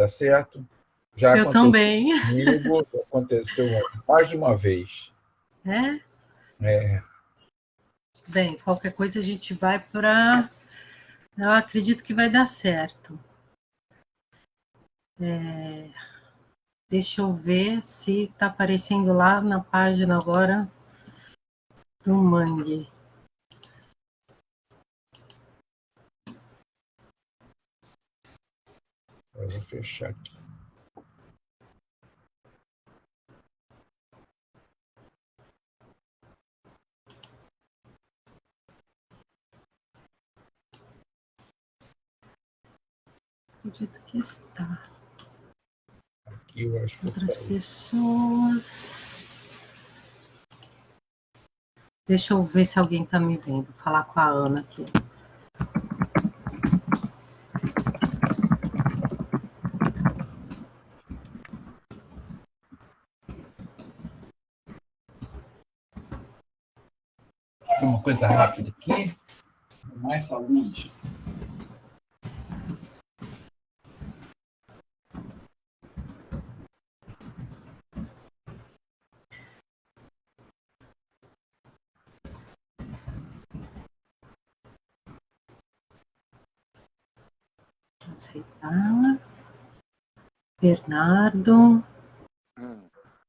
dar certo. Já Eu aconteceu também. comigo, aconteceu mais de uma vez. É? É. Bem, qualquer coisa a gente vai para... Eu acredito que vai dar certo. Deixa eu ver se está aparecendo lá na página agora do Mangue. Eu vou fechar aqui. Acredito que está. Aqui eu acho que Outras eu pessoas. Deixa eu ver se alguém está me vendo. Vou falar com a Ana aqui. uma coisa rápida aqui. Mais saúde. Aceitar. Bernardo.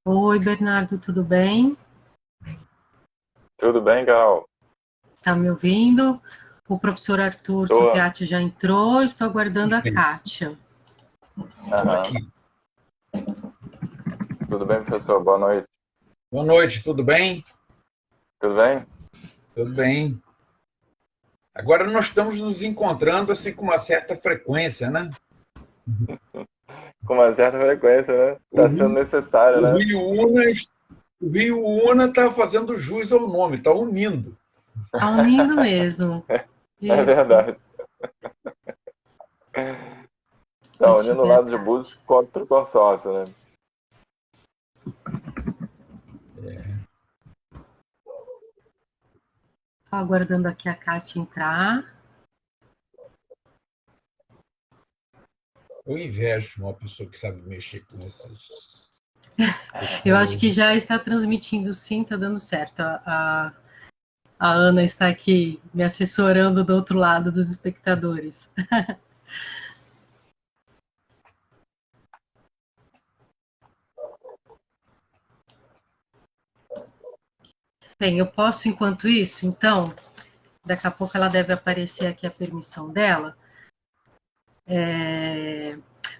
Oi, Bernardo, tudo bem? Tudo bem, Gal? Tá me ouvindo? O professor Arthur Tô. Sofiati já entrou, estou aguardando a Kátia. Aqui. Tudo bem, professor? Boa noite. Boa noite, tudo bem? Tudo bem? Tudo bem. Agora nós estamos nos encontrando assim com uma certa frequência, né? Com uma certa frequência, né? Está sendo necessário, né? O Rio Una está fazendo jus ao nome, está unindo. Está unindo mesmo. É verdade. Está unindo o lado de Búzios contra o consórcio, né? Só aguardando aqui a Kátia entrar. Eu invejo uma pessoa que sabe mexer com esses. Eu acho que já está transmitindo sim, está dando certo. A Ana está aqui me assessorando do outro lado dos espectadores. Bem, eu posso, enquanto isso, então, daqui a pouco ela deve aparecer aqui a permissão dela.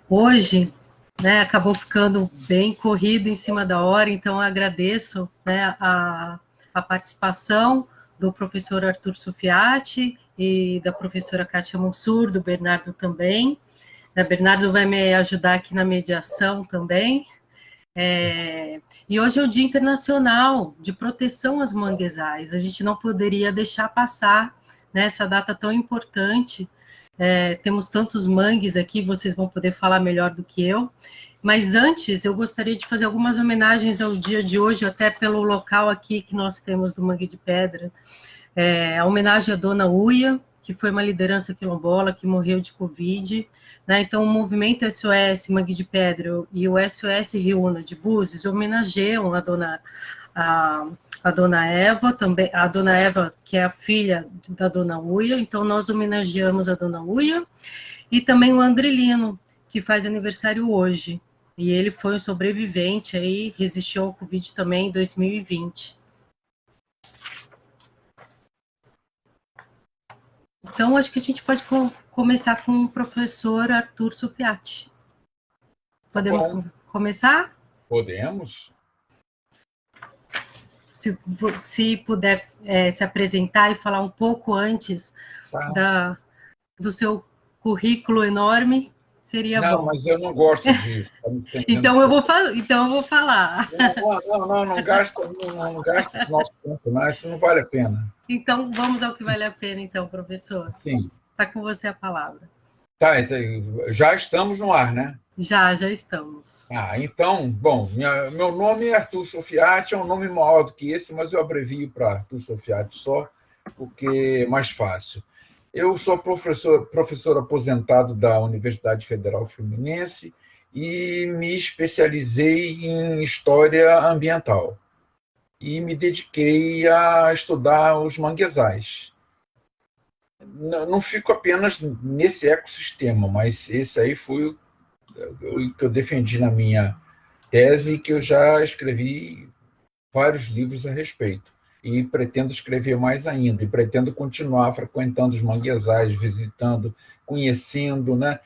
Hoje, né, acabou ficando bem corrido em cima da hora, então eu agradeço, né, a participação do professor Arthur Sofiati e da professora Kátia Mansur, do Bernardo também. O Bernardo vai me ajudar aqui na mediação também. E hoje é o Dia Internacional de Proteção às Manguezais. A gente não poderia deixar passar, né, essa data tão importante. Temos tantos mangues aqui, vocês vão poder falar melhor do que eu. Mas antes, eu gostaria de fazer algumas homenagens ao dia de hoje, até pelo local aqui que nós temos do Mangue de Pedra. A homenagem à Dona Uia, que foi uma liderança quilombola, que morreu de Covid. Né? Então, o movimento SOS Mangue de Pedra e o SOS Rio Una de Búzios homenageiam a Dona Eva, também, a Dona Eva, que é a filha da Dona Uia, então nós homenageamos a Dona Uia, e também o Andrelino, que faz aniversário hoje, e ele foi um sobrevivente, aí resistiu ao Covid também em 2020. Então, acho que a gente pode começar com o professor Arthur Sofiati. Podemos começar? Podemos. Se puder se apresentar e falar um pouco antes do seu currículo enorme, seria bom. Não, mas eu não gosto disso. Então eu vou falar. Não gasta nosso tempo, não. Isso não vale a pena. Então, vamos ao que vale a pena, então, professor. Sim. Está com você a palavra. Tá, já estamos no ar, né? Já estamos. Então, bom, meu nome é Arthur Sofiati, é um nome maior do que esse, mas eu abrevio para Arthur Sofiati só, porque é mais fácil. Eu sou professor aposentado da Universidade Federal Fluminense e me especializei em história ambiental. E me dediquei a estudar os manguezais. Não fico apenas nesse ecossistema, mas esse aí foi o que eu defendi na minha tese e que eu já escrevi vários livros a respeito. E pretendo escrever mais ainda, e pretendo continuar frequentando os manguezais, visitando, conhecendo, né?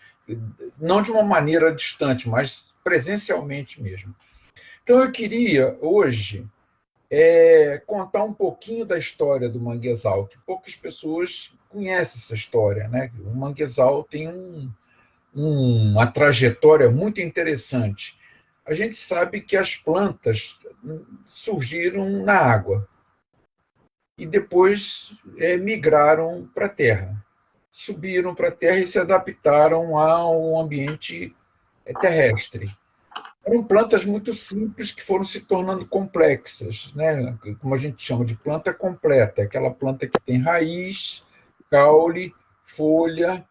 Não de uma maneira distante, mas presencialmente mesmo. Então, eu queria, hoje, contar um pouquinho da história do manguezal, que poucas pessoas conhecem essa história, né? O manguezal tem uma trajetória muito interessante. A gente sabe que as plantas surgiram na água e depois migraram para a terra. Subiram para a terra e se adaptaram ao ambiente terrestre. Eram plantas muito simples que foram se tornando complexas, né? Como a gente chama de planta completa, aquela planta que tem raiz, caule, folha,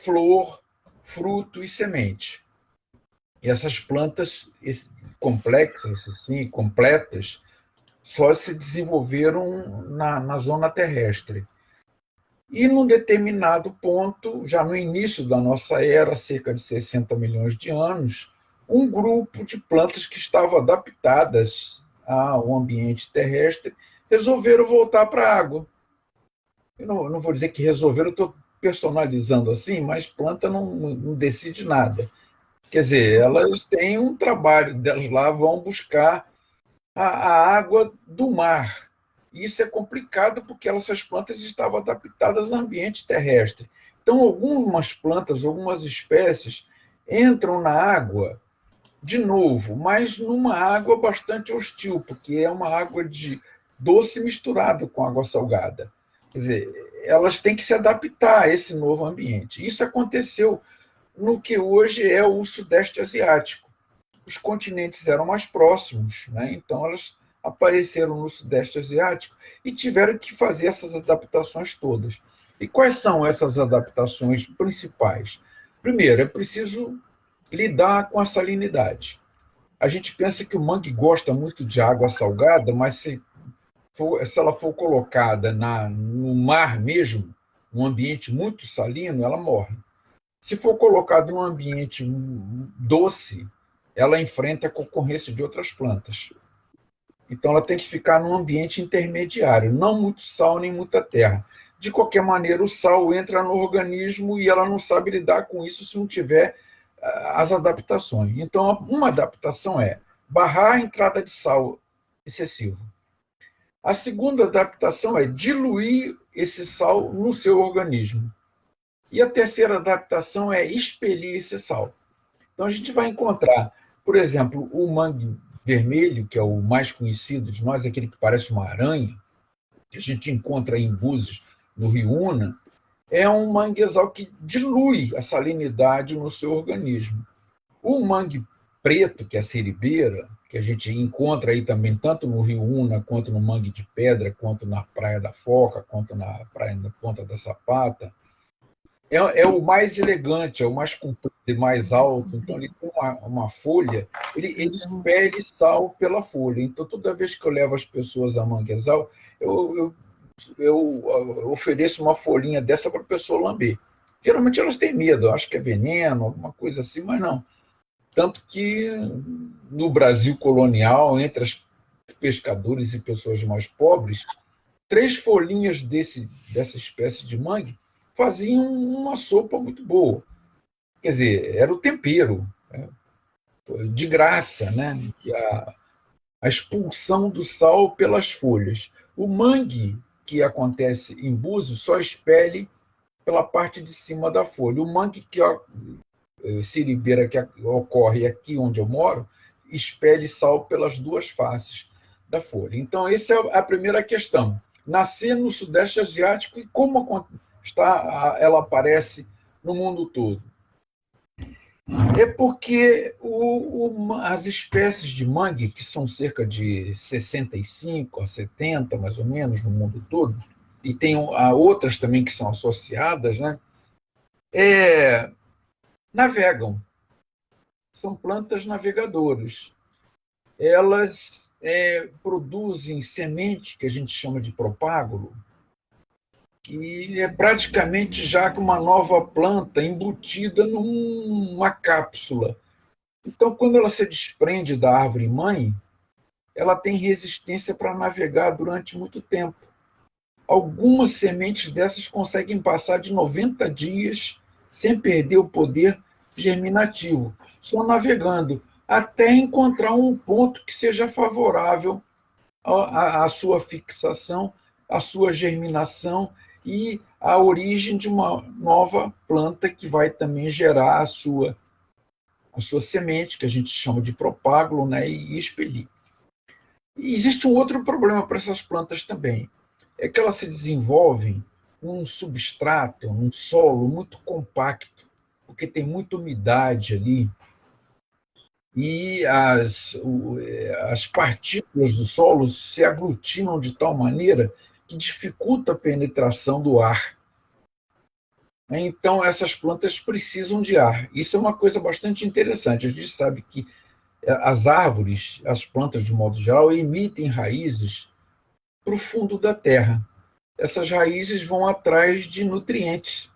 flor, fruto e semente. E essas plantas complexas, assim, completas, só se desenvolveram na zona terrestre. E, num determinado ponto, já no início da nossa era, cerca de 60 milhões de anos, um grupo de plantas que estavam adaptadas ao ambiente terrestre resolveram voltar para a água. Eu não vou dizer que resolveram, estou personalizando assim, mas planta não decide nada. Quer dizer, elas têm um trabalho delas lá, vão buscar a água do mar. Isso é complicado porque essas plantas estavam adaptadas ao ambiente terrestre. Então, algumas plantas, algumas espécies entram na água de novo, mas numa água bastante hostil, porque é uma água de doce misturado com água salgada. Quer dizer, elas têm que se adaptar a esse novo ambiente. Isso aconteceu no que hoje é o Sudeste Asiático. Os continentes eram mais próximos, né? Então elas apareceram no Sudeste Asiático e tiveram que fazer essas adaptações todas. E quais são essas adaptações principais? Primeiro, é preciso lidar com a salinidade. A gente pensa que o mangue gosta muito de água salgada, mas se ela for colocada no mar mesmo, num ambiente muito salino, ela morre. Se for colocada num ambiente doce, ela enfrenta a concorrência de outras plantas. Então, ela tem que ficar num ambiente intermediário, não muito sal nem muita terra. De qualquer maneira, o sal entra no organismo e ela não sabe lidar com isso se não tiver as adaptações. Então, uma adaptação é barrar a entrada de sal excessivo. A segunda adaptação é diluir esse sal no seu organismo. E a terceira adaptação é expelir esse sal. Então, a gente vai encontrar, por exemplo, o mangue vermelho, que é o mais conhecido de nós, aquele que parece uma aranha, que a gente encontra em Búzios, no Rio Una, é um manguezal que dilui a salinidade no seu organismo. O mangue preto, que é a siribeira, que a gente encontra aí também tanto no Rio Una, quanto no Mangue de Pedra, quanto na Praia da Foca, quanto na Praia da Ponta da Sapata, é o mais elegante, é o mais comprido e mais alto. Então, ele tem uma folha, ele expele sal pela folha. Então, toda vez que eu levo as pessoas a manguezal, eu ofereço uma folhinha dessa para a pessoa lamber. Geralmente elas têm medo, acho que é veneno, alguma coisa assim, mas não. Tanto que no Brasil colonial, entre os pescadores e pessoas mais pobres, 3 folhinhas dessa espécie de mangue faziam uma sopa muito boa. Quer dizer, era o tempero, né? De graça, né? A expulsão do sal pelas folhas. O mangue, que acontece em Búzios, só expele pela parte de cima da folha. O mangue que siribeira que ocorre aqui onde eu moro, expele sal pelas 2 faces da folha. Então, essa é a primeira questão. Nascer no Sudeste Asiático e como ela aparece no mundo todo. É porque as espécies de mangue, que são cerca de 65 a 70, mais ou menos, no mundo todo, e tem outras também que são associadas, né? Navegam. são plantas navegadoras. Elas produzem semente, que a gente chama de propágulo, que é praticamente já com uma nova planta embutida numa cápsula. Então, quando ela se desprende da árvore-mãe, ela tem resistência para navegar durante muito tempo. Algumas sementes dessas conseguem passar de 90 dias sem perder o poder germinativo, só navegando, até encontrar um ponto que seja favorável à sua fixação, à sua germinação e à origem de uma nova planta que vai também gerar a sua semente, que a gente chama de propágulo, né, e expelir. E existe um outro problema para essas plantas também, é que elas se desenvolvem num substrato, num solo muito compacto, porque tem muita umidade ali, e as partículas do solo se aglutinam de tal maneira que dificulta a penetração do ar. Então, essas plantas precisam de ar. Isso é uma coisa bastante interessante. A gente sabe que as árvores, as plantas de modo geral, emitem raízes para o fundo da terra. Essas raízes vão atrás de nutrientes.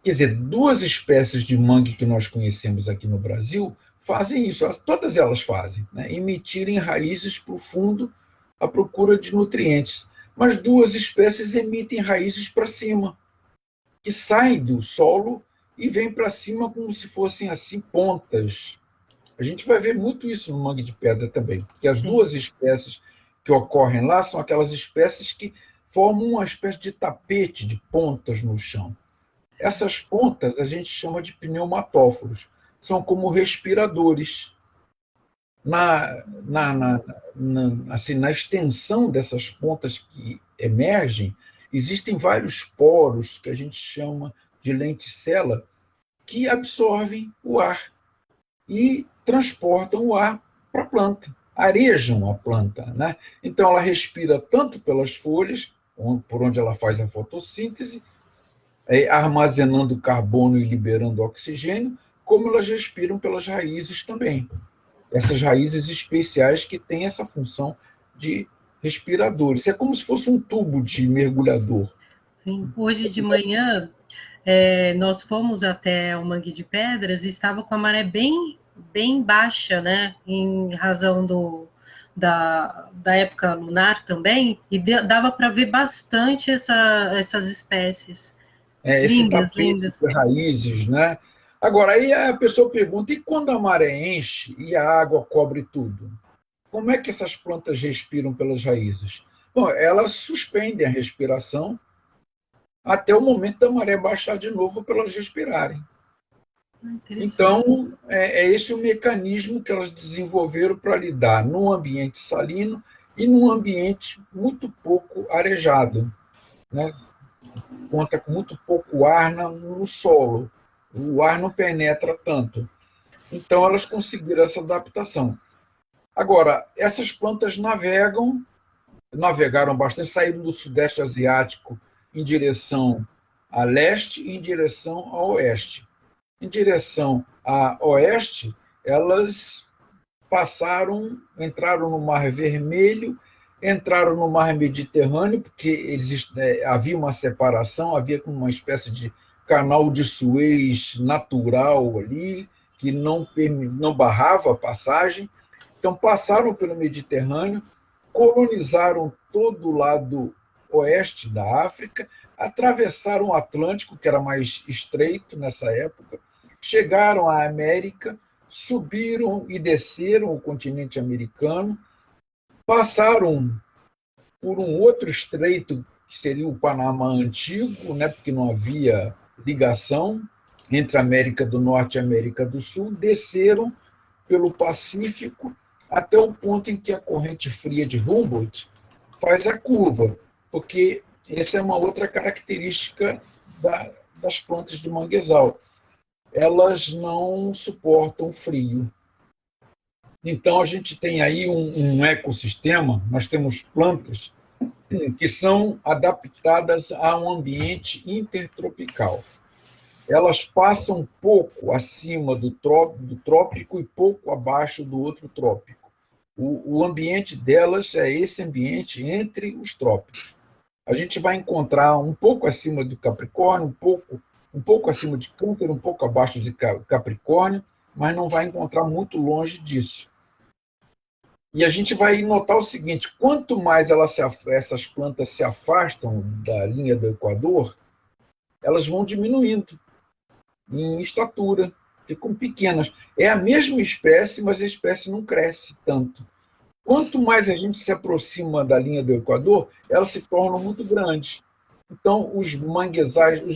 Quer dizer, duas espécies de mangue que nós conhecemos aqui no Brasil fazem isso, todas elas fazem, né? Emitirem raízes para o fundo à procura de nutrientes. Mas duas espécies emitem raízes para cima, que saem do solo e vêm para cima como se fossem assim pontas. A gente vai ver muito isso no mangue de pedra também, porque as duas espécies que ocorrem lá são aquelas espécies que formam uma espécie de tapete de pontas no chão. Essas pontas a gente chama de pneumatóforos, são como respiradores. Assim, na extensão dessas pontas que emergem, existem vários poros que a gente chama de lenticela que absorvem o ar e transportam o ar para a planta, arejam a planta, né? Então, ela respira tanto pelas folhas, por onde ela faz a fotossíntese, armazenando carbono e liberando oxigênio, como elas respiram pelas raízes também. Essas raízes especiais que têm essa função de respiradores. É como se fosse um tubo de mergulhador. Sim. Hoje de manhã, nós fomos até o Mangue de Pedras e estava com a maré bem baixa, né, em razão da época lunar também, e dava para ver bastante essas espécies. Esse Lindas, tapete lindas. de raízes, né? Agora, aí a pessoa pergunta, e quando a maré enche e a água cobre tudo? Como é que essas plantas respiram pelas raízes? Bom, elas suspendem a respiração até o momento da maré baixar de novo para elas respirarem. Então, é esse o mecanismo que elas desenvolveram para lidar num ambiente salino e num ambiente muito pouco arejado, né? Conta com muito pouco ar no solo. O ar não penetra tanto. Então, elas conseguiram essa adaptação. Agora, essas plantas navegaram bastante, saíram do Sudeste Asiático em direção a leste e em direção a oeste. Em direção a oeste, elas entraram no Mar Vermelho, entraram no Mar Mediterrâneo, porque havia uma separação, havia uma espécie de canal de Suez natural ali, que não barrava a passagem. Então, passaram pelo Mediterrâneo, colonizaram todo o lado oeste da África, atravessaram o Atlântico, que era mais estreito nessa época, chegaram à América, subiram e desceram o continente americano, passaram por um outro estreito, que seria o Panamá Antigo, né, porque não havia ligação entre a América do Norte e a América do Sul, desceram pelo Pacífico até o ponto em que a corrente fria de Humboldt faz a curva, porque essa é uma outra característica das plantas de manguezal. Elas não suportam frio. Então, a gente tem aí um ecossistema, nós temos plantas que são adaptadas a um ambiente intertropical. elas passam um pouco acima do trópico e pouco abaixo do outro trópico. O ambiente delas é esse ambiente entre os trópicos. A gente vai encontrar um pouco acima do Capricórnio, um pouco acima de Câncer, um pouco abaixo de Capricórnio, mas não vai encontrar muito longe disso. E a gente vai notar o seguinte: quanto mais essas plantas se afastam da linha do Equador, elas vão diminuindo em estatura, ficam pequenas. É a mesma espécie, mas a espécie não cresce tanto. Quanto mais a gente se aproxima da linha do Equador, elas se tornam muito grandes. Então, os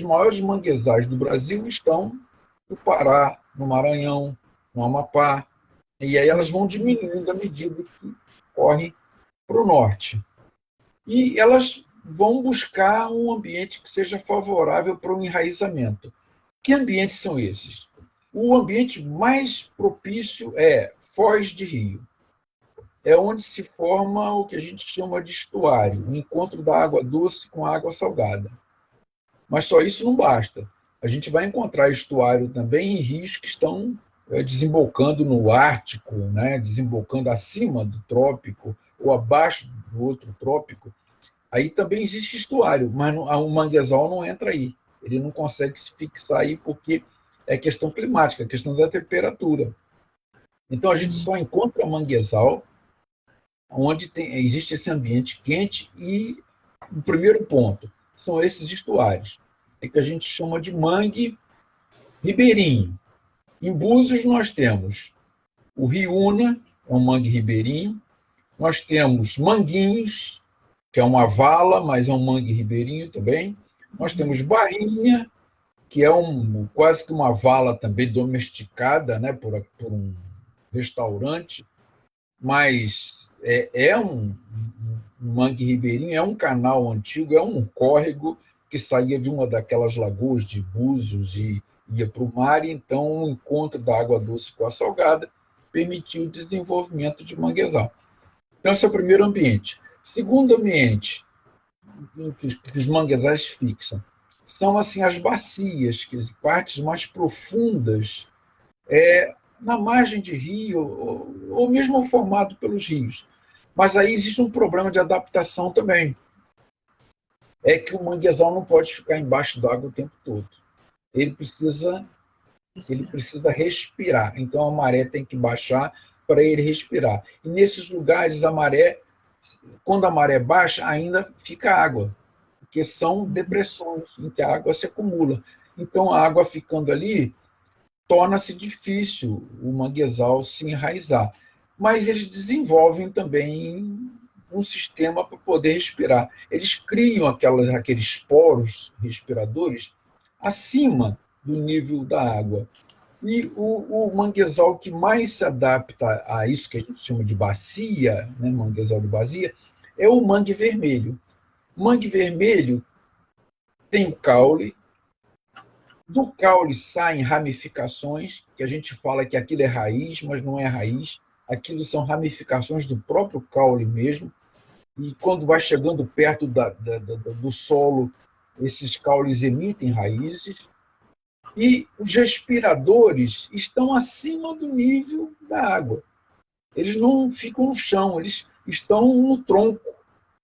maiores manguezais do Brasil estão no Pará, no Maranhão, no Amapá, e aí elas vão diminuindo à medida que correm para o norte. E elas vão buscar um ambiente que seja favorável para o enraizamento. Que ambientes são esses? O ambiente mais propício é foz de rio. É onde se forma o que a gente chama de estuário, o encontro da água doce com a água salgada. Mas só isso não basta. A gente vai encontrar estuário também em rios que estão desembocando no Ártico, né? Desembocando acima do trópico ou abaixo do outro trópico. Aí também existe estuário, mas o manguezal não entra aí. Ele não consegue se fixar aí porque é questão climática, questão da temperatura. Então a gente só encontra manguezal onde existe esse ambiente quente e o primeiro ponto são esses estuários, que a gente chama de mangue ribeirinho. Em Búzios nós temos o Riúna, é um mangue ribeirinho, nós temos Manguinhos, que é uma vala, mas é um mangue ribeirinho também, nós temos Barrinha, que é quase que uma vala também domesticada, né, por um restaurante, mas é um mangue ribeirinho, é um canal antigo, é um córrego que saía de uma daquelas lagoas de Búzios e ia para o mar, e então o encontro da água doce com a salgada permitiu o desenvolvimento de manguezal. Então, esse é o primeiro ambiente. Segundo ambiente que os manguezais fixam são assim as bacias, que as partes mais profundas na margem de rio, ou mesmo formado pelos rios. Mas aí existe um problema de adaptação também. É que o manguezal não pode ficar embaixo d'água o tempo todo. Ele precisa respirar. Então a maré tem que baixar para ele respirar. E nesses lugares quando a maré baixa, ainda fica água, porque são depressões em que a água se acumula. Então a água ficando ali, torna-se difícil o manguezal se enraizar. Mas eles desenvolvem também um sistema para poder respirar. Eles criam aqueles poros respiradores acima do nível da água. E o manguezal que mais se adapta a isso que a gente chama de bacia, né, manguezal de bacia, é o mangue vermelho. O mangue vermelho tem o caule. Do caule saem ramificações, que a gente fala que aquilo é raiz, mas não é raiz. Aquilo são ramificações do próprio caule mesmo. E quando vai chegando perto do solo, esses caules emitem raízes. E os respiradores estão acima do nível da água. Eles não ficam no chão, eles estão no tronco,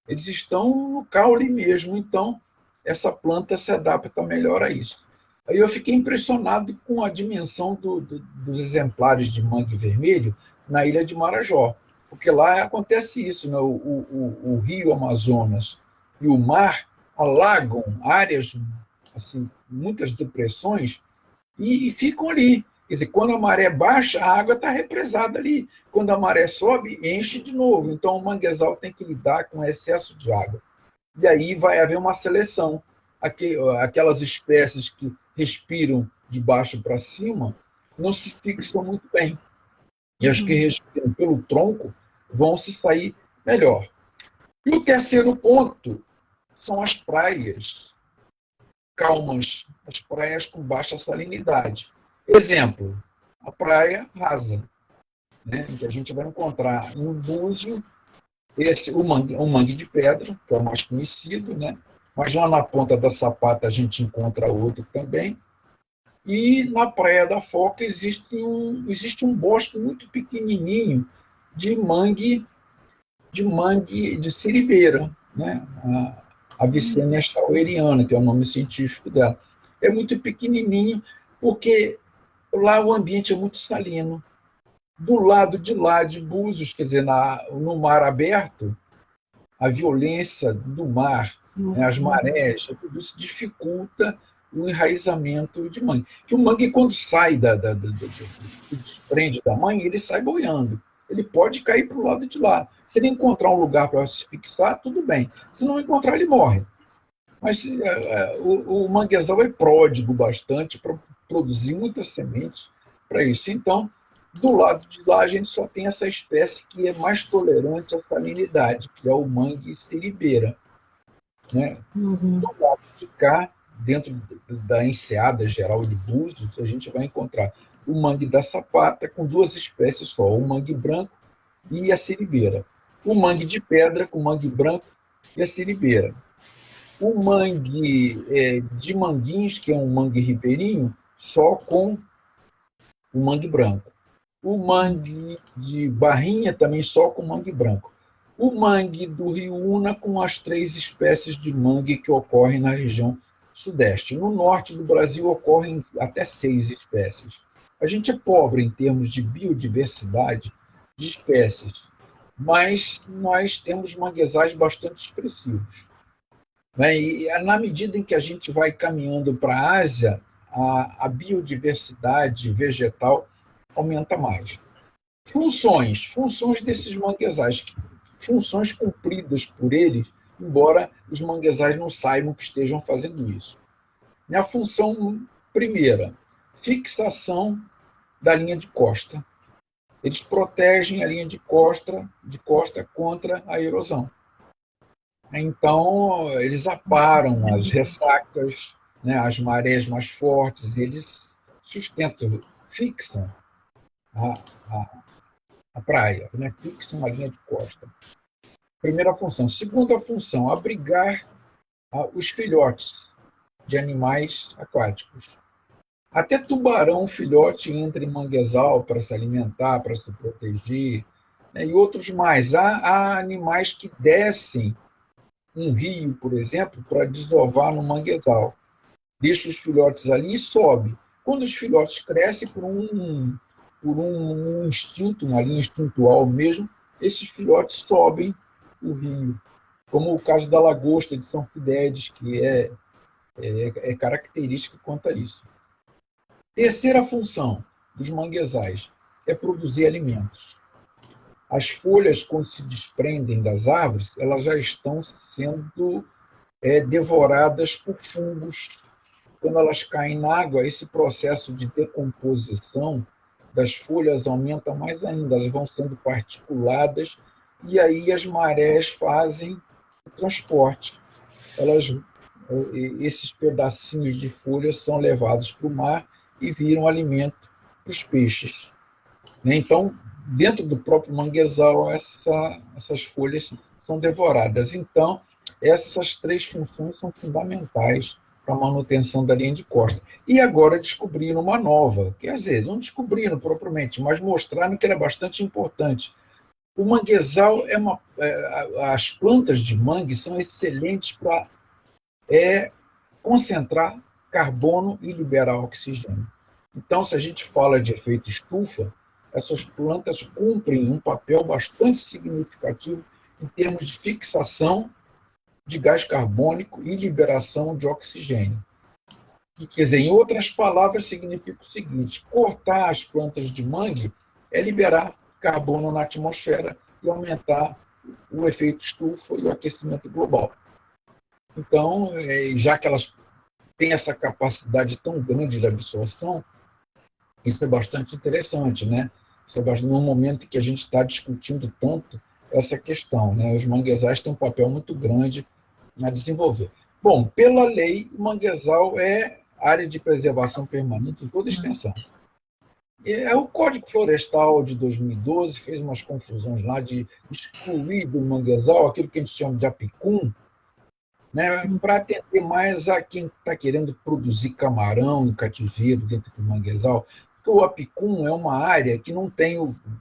eles estão no caule mesmo. Então, essa planta se adapta melhor a isso. Aí eu fiquei impressionado com a dimensão dos exemplares de mangue vermelho na ilha de Marajó, porque lá acontece isso, né? O rio Amazonas e o mar alagam áreas, assim, muitas depressões, e ficam ali. Quer dizer, quando a maré baixa, a água está represada ali. Quando a maré sobe, enche de novo. Então, o manguezal tem que lidar com excesso de água. E aí vai haver uma seleção. Aquelas espécies que respiram de baixo para cima não se fixam muito bem. E as que respiram pelo tronco vão se sair melhor. E o terceiro ponto são as praias calmas, as praias com baixa salinidade. Exemplo, a praia rasa, né, que a gente vai encontrar em Búzios, o mangue de pedra, que é o mais conhecido, né, mas lá na Ponta da Sapata a gente encontra outro também, E na Praia da Foca existe um bosque muito pequenininho de siribeira, né? A Vicenia shaueriana, que é o nome científico dela. É muito pequenininho, porque lá o ambiente é muito salino. Do lado de lá, de Búzios, quer dizer, no mar aberto, a violência do mar, né, as marés, tudo isso dificulta o enraizamento de mangue. Que o mangue, quando sai se desprende da mãe, ele sai boiando. Ele pode cair para o lado de lá. Se ele encontrar um lugar para se fixar, tudo bem. Se não encontrar, ele morre. Mas o manguezal é pródigo bastante para produzir muitas sementes para isso. Então, do lado de lá, a gente só tem essa espécie que é mais tolerante à salinidade, que é o mangue siribeira. Né? Do lado de cá, dentro da enseada geral de Búzios, a gente vai encontrar o mangue da Sapata, com duas espécies só, o mangue branco e a siribeira. O mangue de pedra, com o mangue branco e a siribeira. O mangue de Manguinhos, que é um mangue ribeirinho, só com o mangue branco. O mangue de Barrinha também só com mangue branco. O mangue do Rio Una com as 3 espécies de mangue que ocorrem na região sudeste. No norte do Brasil ocorrem até 6 espécies. A gente é pobre em termos de biodiversidade de espécies, mas nós temos manguezais bastante expressivos. Né? E na medida em que a gente vai caminhando para a Ásia, a biodiversidade vegetal aumenta mais. Funções desses manguezais, funções cumpridas por eles, embora os manguezais não saibam que estejam fazendo isso. A função primeira, fixação da linha de costa. Eles protegem a linha de costa contra a erosão. Então, eles aparam as ressacas, né, as marés mais fortes, eles sustentam, fixam a praia, né, fixam a linha de costa. Primeira função. Segunda função, abrigar os filhotes de animais aquáticos. Até tubarão filhote entra em manguezal para se alimentar, para se proteger, né, e outros mais. Há animais que descem um rio, por exemplo, para desovar no manguezal. Deixa os filhotes ali e sobe. Quando os filhotes crescem por um instinto, uma linha instintual mesmo, esses filhotes sobem o rio. Como o caso da lagosta de São Fidélis, que é característica quanto a isso. Terceira função dos manguezais é produzir alimentos. As folhas, quando se desprendem das árvores, elas já estão sendo devoradas por fungos. Quando elas caem na água, esse processo de decomposição das folhas aumenta mais ainda, elas vão sendo particuladas e aí as marés fazem o transporte. Esses pedacinhos de folha são levados para o mar e viram alimento para os peixes. Então, dentro do próprio manguezal, essas folhas são devoradas. Então, essas 3 funções são fundamentais para a manutenção da linha de costa. E agora descobriram uma nova, quer dizer, não descobriram propriamente, mas mostraram que ela é bastante importante. O manguezal as plantas de mangue são excelentes para concentrar carbono e liberar oxigênio. Então, se a gente fala de efeito estufa, essas plantas cumprem um papel bastante significativo em termos de fixação de gás carbônico e liberação de oxigênio. Quer dizer, em outras palavras, significa o seguinte: cortar as plantas de mangue é liberar carbono na atmosfera e aumentar o efeito estufa e o aquecimento global. Então, já que elas têm essa capacidade tão grande de absorção, isso é bastante interessante, né? Isso é no momento em que a gente está discutindo tanto essa questão, né? Os manguezais têm um papel muito grande a desenvolver. Bom, pela lei, o manguezal é área de preservação permanente em toda extensão. O Código Florestal de 2012 fez umas confusões lá de excluir do manguezal aquilo que a gente chama de apicum, né, para atender mais a quem está querendo produzir camarão em cativeiro dentro do manguezal. Porque o Apicum é uma área que não tem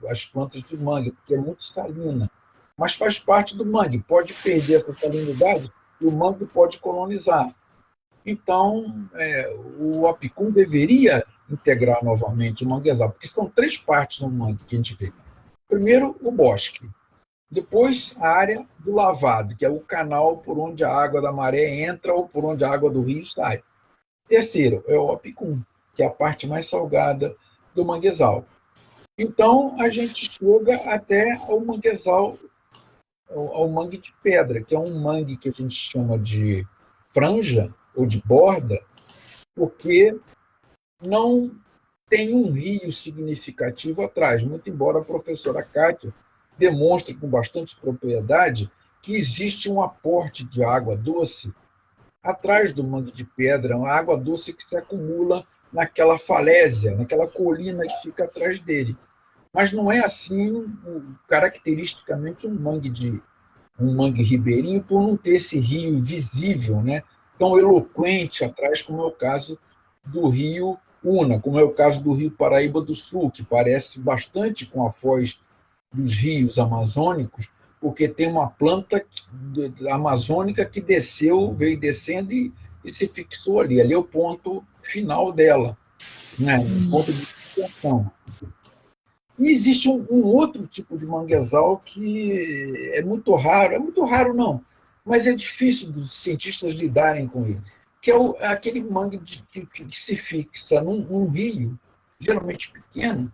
as plantas de mangue, porque é muito salina, mas faz parte do mangue. Pode perder essa salinidade e o mangue pode colonizar. Então, o Apicum deveria integrar novamente o manguezal, porque são três partes no mangue que a gente vê. Primeiro, o bosque. Depois, a área do lavado, que é o canal por onde a água da maré entra ou por onde a água do rio sai. Terceiro, é o Apicum, que é a parte mais salgada do manguezal. Então, a gente chega até ao manguezal, ao mangue de pedra, que é um mangue que a gente chama de franja ou de borda, porque não tem um rio significativo atrás, muito embora a professora Kátia demonstre com bastante propriedade que existe um aporte de água doce atrás do mangue de pedra, uma água doce que se acumula naquela falésia, naquela colina que fica atrás dele. Mas não é assim, caracteristicamente, um mangue ribeirinho, por não ter esse rio visível, né, tão eloquente atrás, como é o caso do rio Una, como é o caso do rio Paraíba do Sul, que parece bastante com a foz dos rios amazônicos, porque tem uma planta amazônica que desceu, veio descendo e se fixou ali. Ali é o ponto final dela, né? O ponto de fixação. E existe um outro tipo de manguezal que é muito raro não, mas é difícil dos cientistas lidarem com ele, que é aquele mangue que se fixa num rio, geralmente pequeno,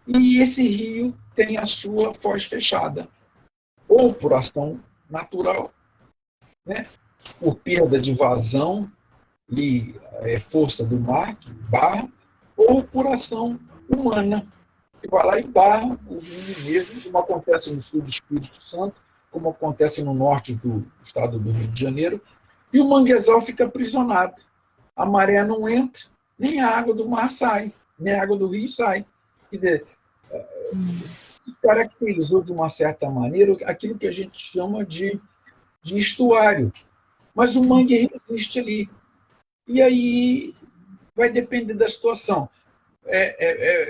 e esse rio tem a sua foz fechada, ou por ação natural, né, por perda de vazão e força do mar, que barra, ou por ação humana, que vai lá e barra o rio mesmo, como acontece no sul do Espírito Santo, como acontece no norte do estado do Rio de Janeiro, e o manguezal fica aprisionado. A maré não entra, nem a água do mar sai, nem a água do rio sai. Quer dizer, caracterizou de uma certa maneira aquilo que a gente chama de estuário. Mas o mangue resiste ali. E aí vai depender da situação.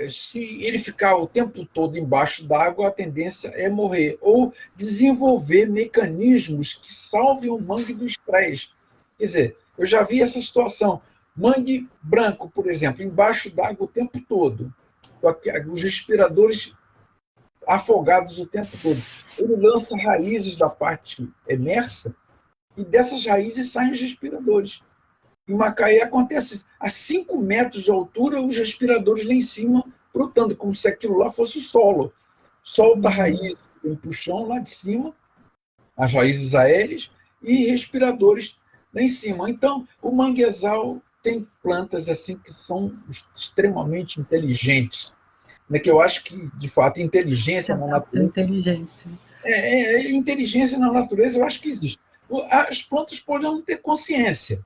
Se ele ficar o tempo todo embaixo d'água, a tendência é morrer. Ou desenvolver mecanismos que salvem o mangue do estresse. Quer dizer, eu já vi essa situação. Mangue branco, por exemplo, embaixo d'água o tempo todo. Os respiradores afogados o tempo todo. Ele lança raízes da parte emersa e dessas raízes saem os respiradores. Em Macaé acontece a 5 metros de altura, os respiradores lá em cima brotando, como se aquilo lá fosse o solo. Solta a raiz em puxão lá de cima, as raízes aéreas, e respiradores lá em cima. Então, o manguezal tem plantas assim que são extremamente inteligentes, né, que eu acho que, de fato, inteligência na natureza... inteligência na natureza eu acho que existe. As plantas podem não ter consciência.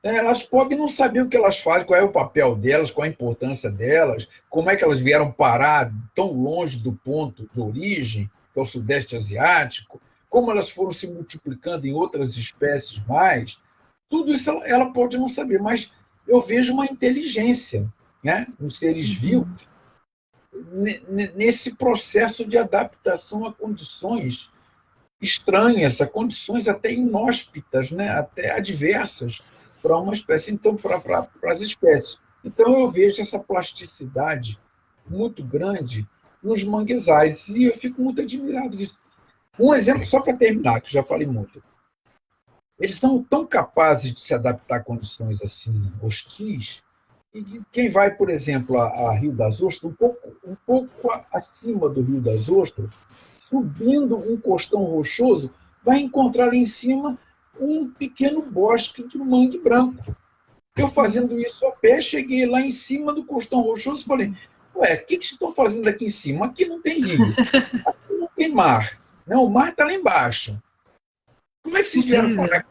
Elas podem não saber o que elas fazem, qual é o papel delas, qual a importância delas, como é que elas vieram parar tão longe do ponto de origem, que é o Sudeste Asiático, como elas foram se multiplicando em outras espécies mais. Tudo isso ela pode não saber, mas eu vejo uma inteligência, né, nos seres vivos nesse processo de adaptação a condições estranhas, a condições até inóspitas, né, até adversas para uma espécie, então para as espécies. Então eu vejo essa plasticidade muito grande nos manguezais e eu fico muito admirado disso. Um exemplo só para terminar, que eu já falei muito. Eles são tão capazes de se adaptar a condições assim hostis, e quem vai, por exemplo, a Rio das Ostras, um pouco acima do Rio das Ostras, subindo um costão rochoso, vai encontrar em cima um pequeno bosque de mangue branco. Eu, fazendo isso a pé, cheguei lá em cima do costão rochoso e falei, ué, o que vocês estão fazendo aqui em cima? Aqui não tem rio, aqui não tem mar. Não, o mar está lá embaixo. Como é que vocês vieram para cá?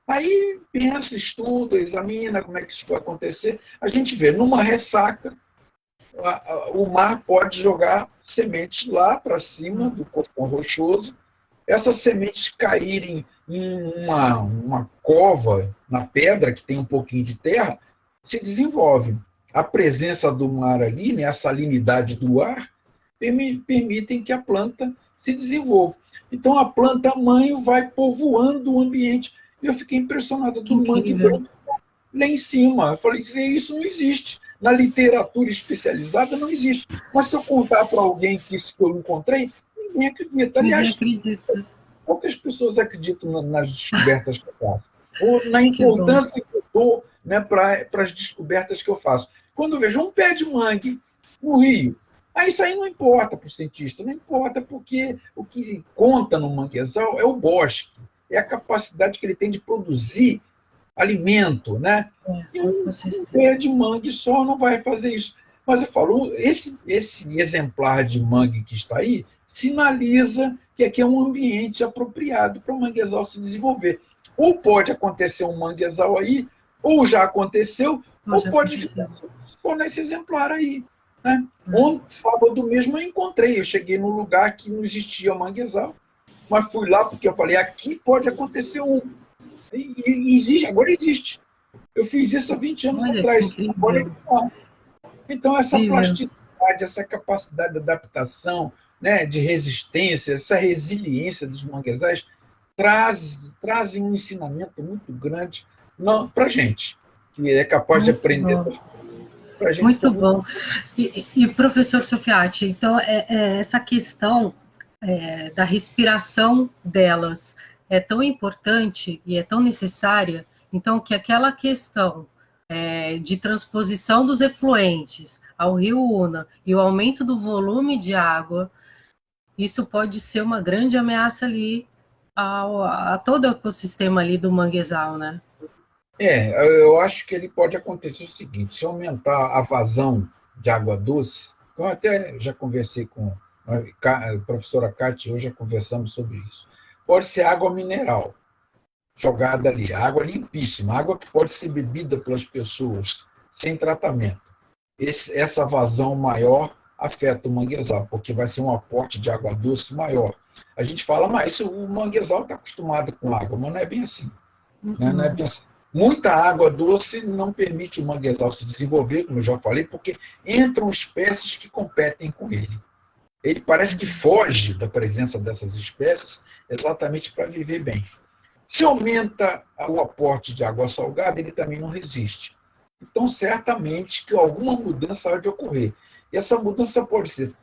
Aí pensa, estuda, examina como é que isso vai acontecer. A gente vê, numa ressaca, o mar pode jogar sementes lá para cima do costão rochoso, essas sementes caírem uma cova na pedra, que tem um pouquinho de terra, se desenvolve. A presença do mar ali, né, a salinidade do ar, permitem que a planta se desenvolva. Então, a planta-mãe vai povoando o ambiente. Eu fiquei impressionado do mangue branco lá em cima. Eu falei, isso não existe. Na literatura especializada não existe. Mas se eu contar para alguém que isso que eu encontrei, ninguém acredita. Aliás, poucas pessoas acreditam nas descobertas que eu faço, ou na importância que eu dou, né, para as descobertas que eu faço. Quando eu vejo um pé de mangue no rio, isso aí não importa para o cientista, não importa, porque o que conta no manguezal é o bosque, é a capacidade que ele tem de produzir alimento, né? E um pé de mangue só não vai fazer isso. Mas eu falo, esse exemplar de mangue que está aí sinaliza que aqui é um ambiente apropriado para o manguezal se desenvolver. Ou pode acontecer um manguezal aí, ou já aconteceu, ou pode se tornar esse exemplar aí. Né? Ontem, sábado mesmo, eu encontrei. Eu cheguei num lugar que não existia manguezal, mas fui lá porque eu falei, aqui pode acontecer um. E existe, agora existe. Eu fiz isso há 20 anos atrás. Agora está. Então, essa plasticidade, essa capacidade de adaptação, né, de resistência, essa resiliência dos manguezais trazem um ensinamento muito grande para a gente, que é capaz de aprender. Muito bom. E professor Sofiati, então, essa questão da respiração delas é tão importante e é tão necessária, então, que aquela questão de transposição dos efluentes ao rio Una e o aumento do volume de água, isso pode ser uma grande ameaça ali a todo o ecossistema ali do manguezal, né? Eu acho que ele pode acontecer o seguinte, se aumentar a vazão de água doce, eu até já conversei com a professora Cátia, hoje já conversamos sobre isso, pode ser água mineral, jogada ali, água limpíssima, água que pode ser bebida pelas pessoas, sem tratamento. Essa vazão maior afeta o manguezal, porque vai ser um aporte de água doce maior. A gente fala, mas o manguezal está acostumado com água, mas não é bem assim. Né? Não é bem assim. Muita água doce não permite o manguezal se desenvolver, como eu já falei, porque entram espécies que competem com ele. Ele parece que foge da presença dessas espécies exatamente para viver bem. Se aumenta o aporte de água salgada, ele também não resiste. Então, certamente que alguma mudança há de ocorrer. E essa mudança pode ser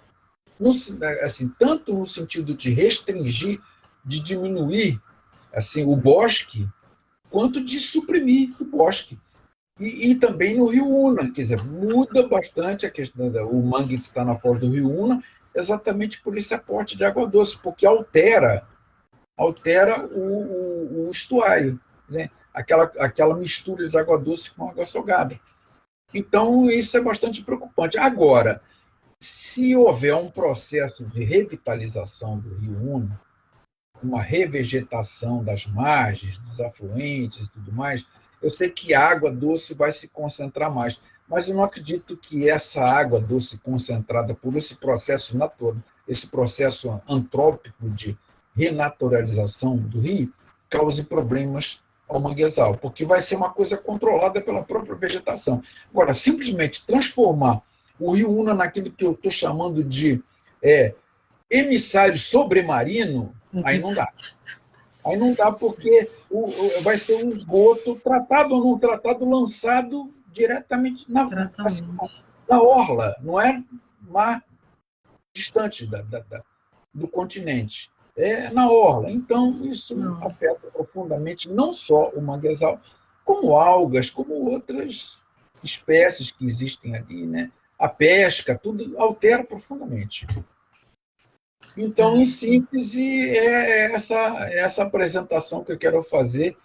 assim, tanto no sentido de restringir, de diminuir assim, o bosque, quanto de suprimir o bosque. E também no rio Una, quer dizer, muda bastante a questão o mangue que está na foz do rio Una, exatamente por esse aporte de água doce, porque altera o estuário, né? Aquela mistura de água doce com água salgada. Então, isso é bastante preocupante. Agora, se houver um processo de revitalização do rio Una, uma revegetação das margens, dos afluentes e tudo mais, eu sei que a água doce vai se concentrar mais, mas eu não acredito que essa água doce concentrada por esse processo natural, esse processo antrópico de renaturalização do rio, cause problemas ao manguezal, porque vai ser uma coisa controlada pela própria vegetação. Agora, simplesmente transformar o rio Una naquilo que eu estou chamando de emissário sobremarino, aí não dá. Aí não dá porque vai ser um esgoto tratado ou não tratado, lançado diretamente na orla, não é mar distante do continente. É na orla. Então, isso afeta profundamente não só o manguezal, como algas, como outras espécies que existem ali, né? A pesca, tudo altera profundamente. Então, em síntese, é essa apresentação que eu quero fazer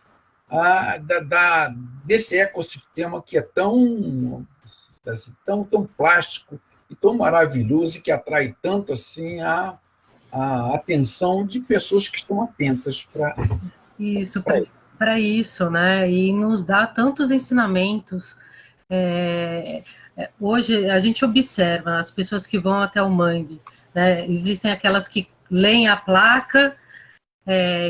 desse ecossistema que é tão plástico e tão maravilhoso e que atrai tanto assim a atenção de pessoas que estão atentas para isso, para isso, né? E nos dá tantos ensinamentos. Hoje a gente observa as pessoas que vão até o mangue, né? Existem aquelas que leem a placa,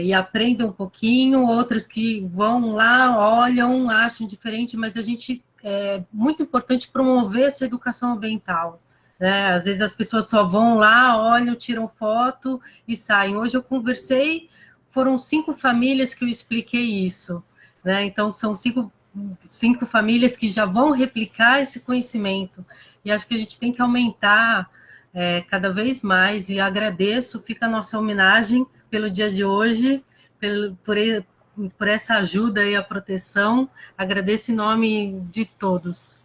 e aprendem um pouquinho, outras que vão lá, olham, acham diferente, mas a gente é muito importante promover essa educação ambiental. Né? Às vezes as pessoas só vão lá, olham, tiram foto e saem. Hoje eu conversei, foram 5 famílias que eu expliquei isso. Né? Então são cinco famílias que já vão replicar esse conhecimento. E acho que a gente tem que aumentar cada vez mais. E agradeço, fica a nossa homenagem pelo dia de hoje, por essa ajuda e a proteção. Agradeço em nome de todos.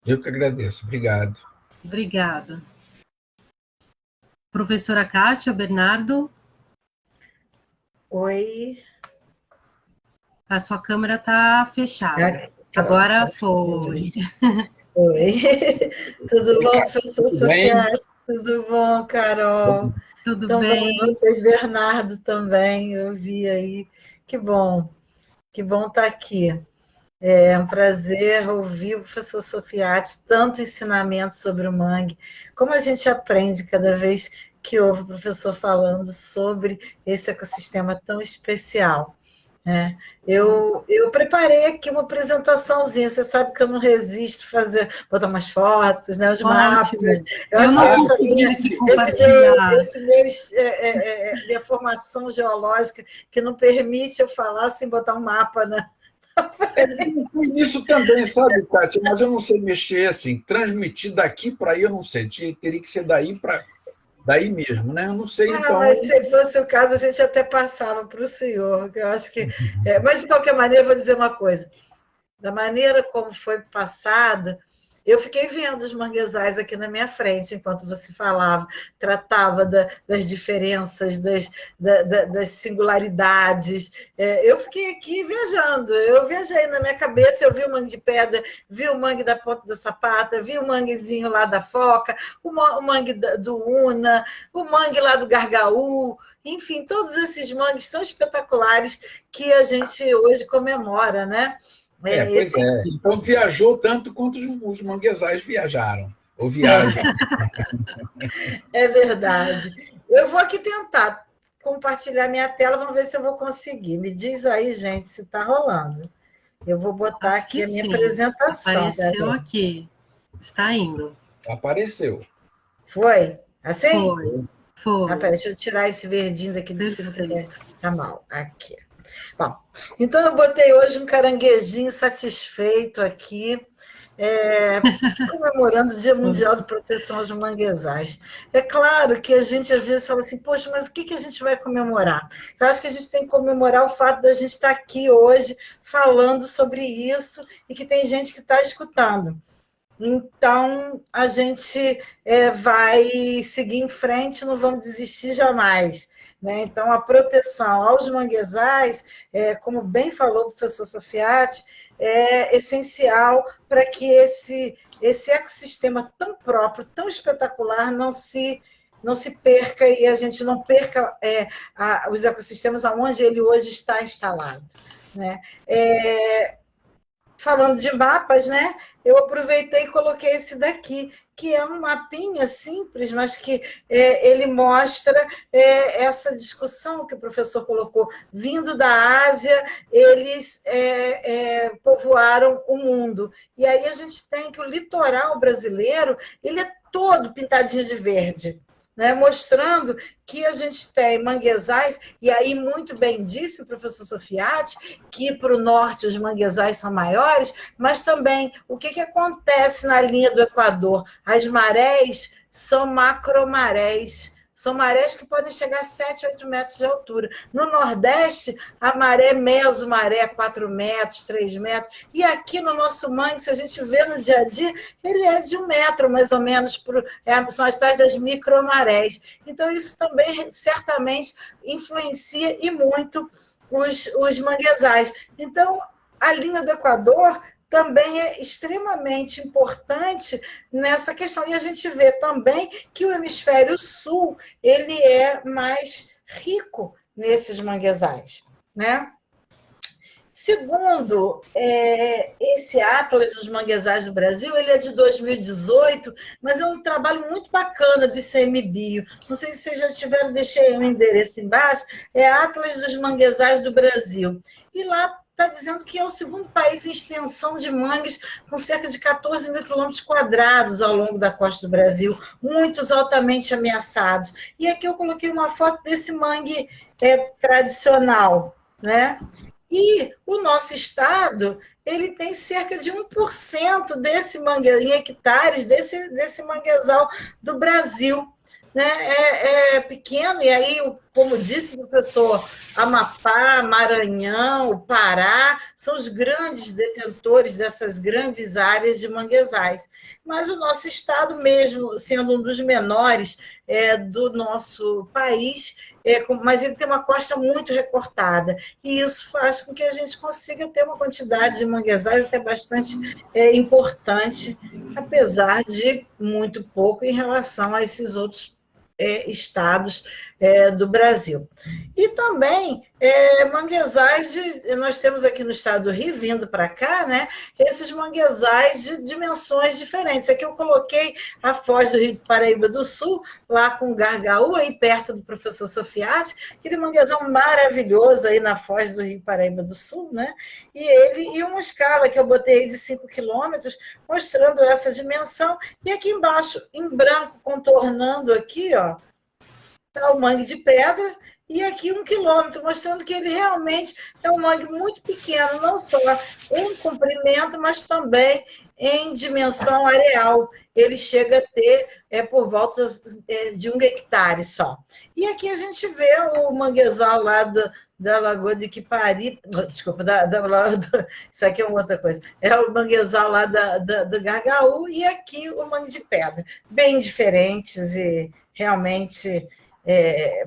Eu que agradeço. Obrigado. Obrigada. Professora Kátia, Bernardo. Oi. A sua câmera está fechada. Agora foi. Oi. Tudo bom, professor Sofia? Tudo bom, Carol? Tudo Tão bem? Bom vocês, Bernardo, também, eu vi aí. Que bom estar aqui. É um prazer ouvir o professor Sofiati, tanto ensinamento sobre o mangue, como a gente aprende cada vez que ouve o professor falando sobre esse ecossistema tão especial. Eu preparei aqui uma apresentaçãozinha, você sabe que eu não resisto botar umas fotos, né, os mapas. Eu acho não estou conseguindo aqui compartilhar. Minha formação geológica, que não permite eu falar sem botar um mapa, né? Isso também, sabe, Kátia? Mas eu não sei mexer assim, transmitir daqui para aí, eu não sei. Teria que ser daí mesmo, né? Eu não sei, então. Mas se fosse o caso, a gente até passava para o senhor, que eu acho que. Mas, de qualquer maneira, eu vou dizer uma coisa. Da maneira como foi passado, eu fiquei vendo os manguezais aqui na minha frente, enquanto você falava, tratava das diferenças, das singularidades. Eu fiquei aqui viajando, eu viajei na minha cabeça, eu vi o mangue de pedra, vi o mangue da Ponta da Sapata, vi o manguezinho lá da Foca, o mangue do Una, o mangue lá do Gargaú, enfim, todos esses mangues tão espetaculares que a gente hoje comemora, né? Pois é. Então viajou tanto quanto os manguezais viajaram, ou viajam. É verdade. Eu vou aqui tentar compartilhar minha tela, vamos ver se eu vou conseguir. Me diz aí, gente, se está rolando. Eu vou botar aqui a minha apresentação. Apareceu aqui. Está indo. Apareceu. Foi? Assim? Foi. Peraí, deixa eu tirar esse verdinho daqui de cima, que tá mal. Aqui. Bom, então eu botei hoje um caranguejinho satisfeito aqui, comemorando o Dia Mundial de Proteção aos Manguezais. É claro que a gente às vezes fala assim, poxa, mas o que a gente vai comemorar? Eu acho que a gente tem que comemorar o fato da gente estar aqui hoje falando sobre isso e que tem gente que está escutando. Então, a gente vai seguir em frente, não vamos desistir jamais. Né? Então, a proteção aos manguezais, como bem falou o professor Sofiati, é essencial para que esse ecossistema tão próprio, tão espetacular, não se perca e a gente não perca os ecossistemas onde ele hoje está instalado. Né? Falando de mapas, né? Eu aproveitei e coloquei esse daqui, que é um mapinha simples, mas que ele mostra essa discussão que o professor colocou. Vindo da Ásia, eles povoaram o mundo. E aí a gente tem que o litoral brasileiro ele é todo pintadinho de verde. Né, mostrando que a gente tem manguezais, e aí muito bem disse o professor Sofiati, que para o norte os manguezais são maiores, mas também o que acontece na linha do Equador? As marés são macromarés, são marés que podem chegar a 7, 8 metros de altura. No Nordeste, a maré mesomaré é 4 metros, 3 metros. E aqui no nosso mangue, se a gente vê no dia a dia, ele é de 1 metro, mais ou menos. São as tais das micromarés. Então, isso também certamente influencia e muito os manguezais. Então, a linha do Equador também é extremamente importante nessa questão. E a gente vê também que o hemisfério sul ele é mais rico nesses manguezais. Né? Segundo, esse Atlas dos Manguezais do Brasil, ele é de 2018, mas é um trabalho muito bacana do ICMBio. Não sei se vocês já tiveram, deixei o endereço embaixo, é Atlas dos Manguezais do Brasil. E lá está dizendo que é o segundo país em extensão de mangues, com cerca de 14 mil quilômetros quadrados ao longo da costa do Brasil, muitos altamente ameaçados. E aqui eu coloquei uma foto desse mangue tradicional, né? E o nosso estado, ele tem cerca de 1% desse manguezal, em hectares, desse manguezal do Brasil. Né? É pequeno, e aí, como disse o professor, Amapá, Maranhão, Pará, são os grandes detentores dessas grandes áreas de manguezais. Mas o nosso estado, mesmo sendo um dos menores do nosso país, mas ele tem uma costa muito recortada, e isso faz com que a gente consiga ter uma quantidade de manguezais até bastante importante, apesar de muito pouco em relação a esses outros estados do Brasil. E também manguezais, nós temos aqui no estado do Rio, vindo para cá, né, esses manguezais de dimensões diferentes. Aqui eu coloquei a foz do Rio Paraíba do Sul, lá com Gargaú, aí perto do professor Sofiati, aquele manguezal maravilhoso aí na foz do Rio Paraíba do Sul, né, e uma escala que eu botei de 5 quilômetros, mostrando essa dimensão, e aqui embaixo, em branco, contornando aqui, ó, está o mangue de pedra, e aqui 1 quilômetro, mostrando que ele realmente é um mangue muito pequeno, não só em comprimento, mas também em dimensão areal. Ele chega a ter por volta de 1 hectare só. E aqui a gente vê o manguezal lá da Lagoa de Quipari, desculpa, isso aqui é uma outra coisa, é o manguezal lá do Gargaú, e aqui o mangue de pedra, bem diferentes e realmente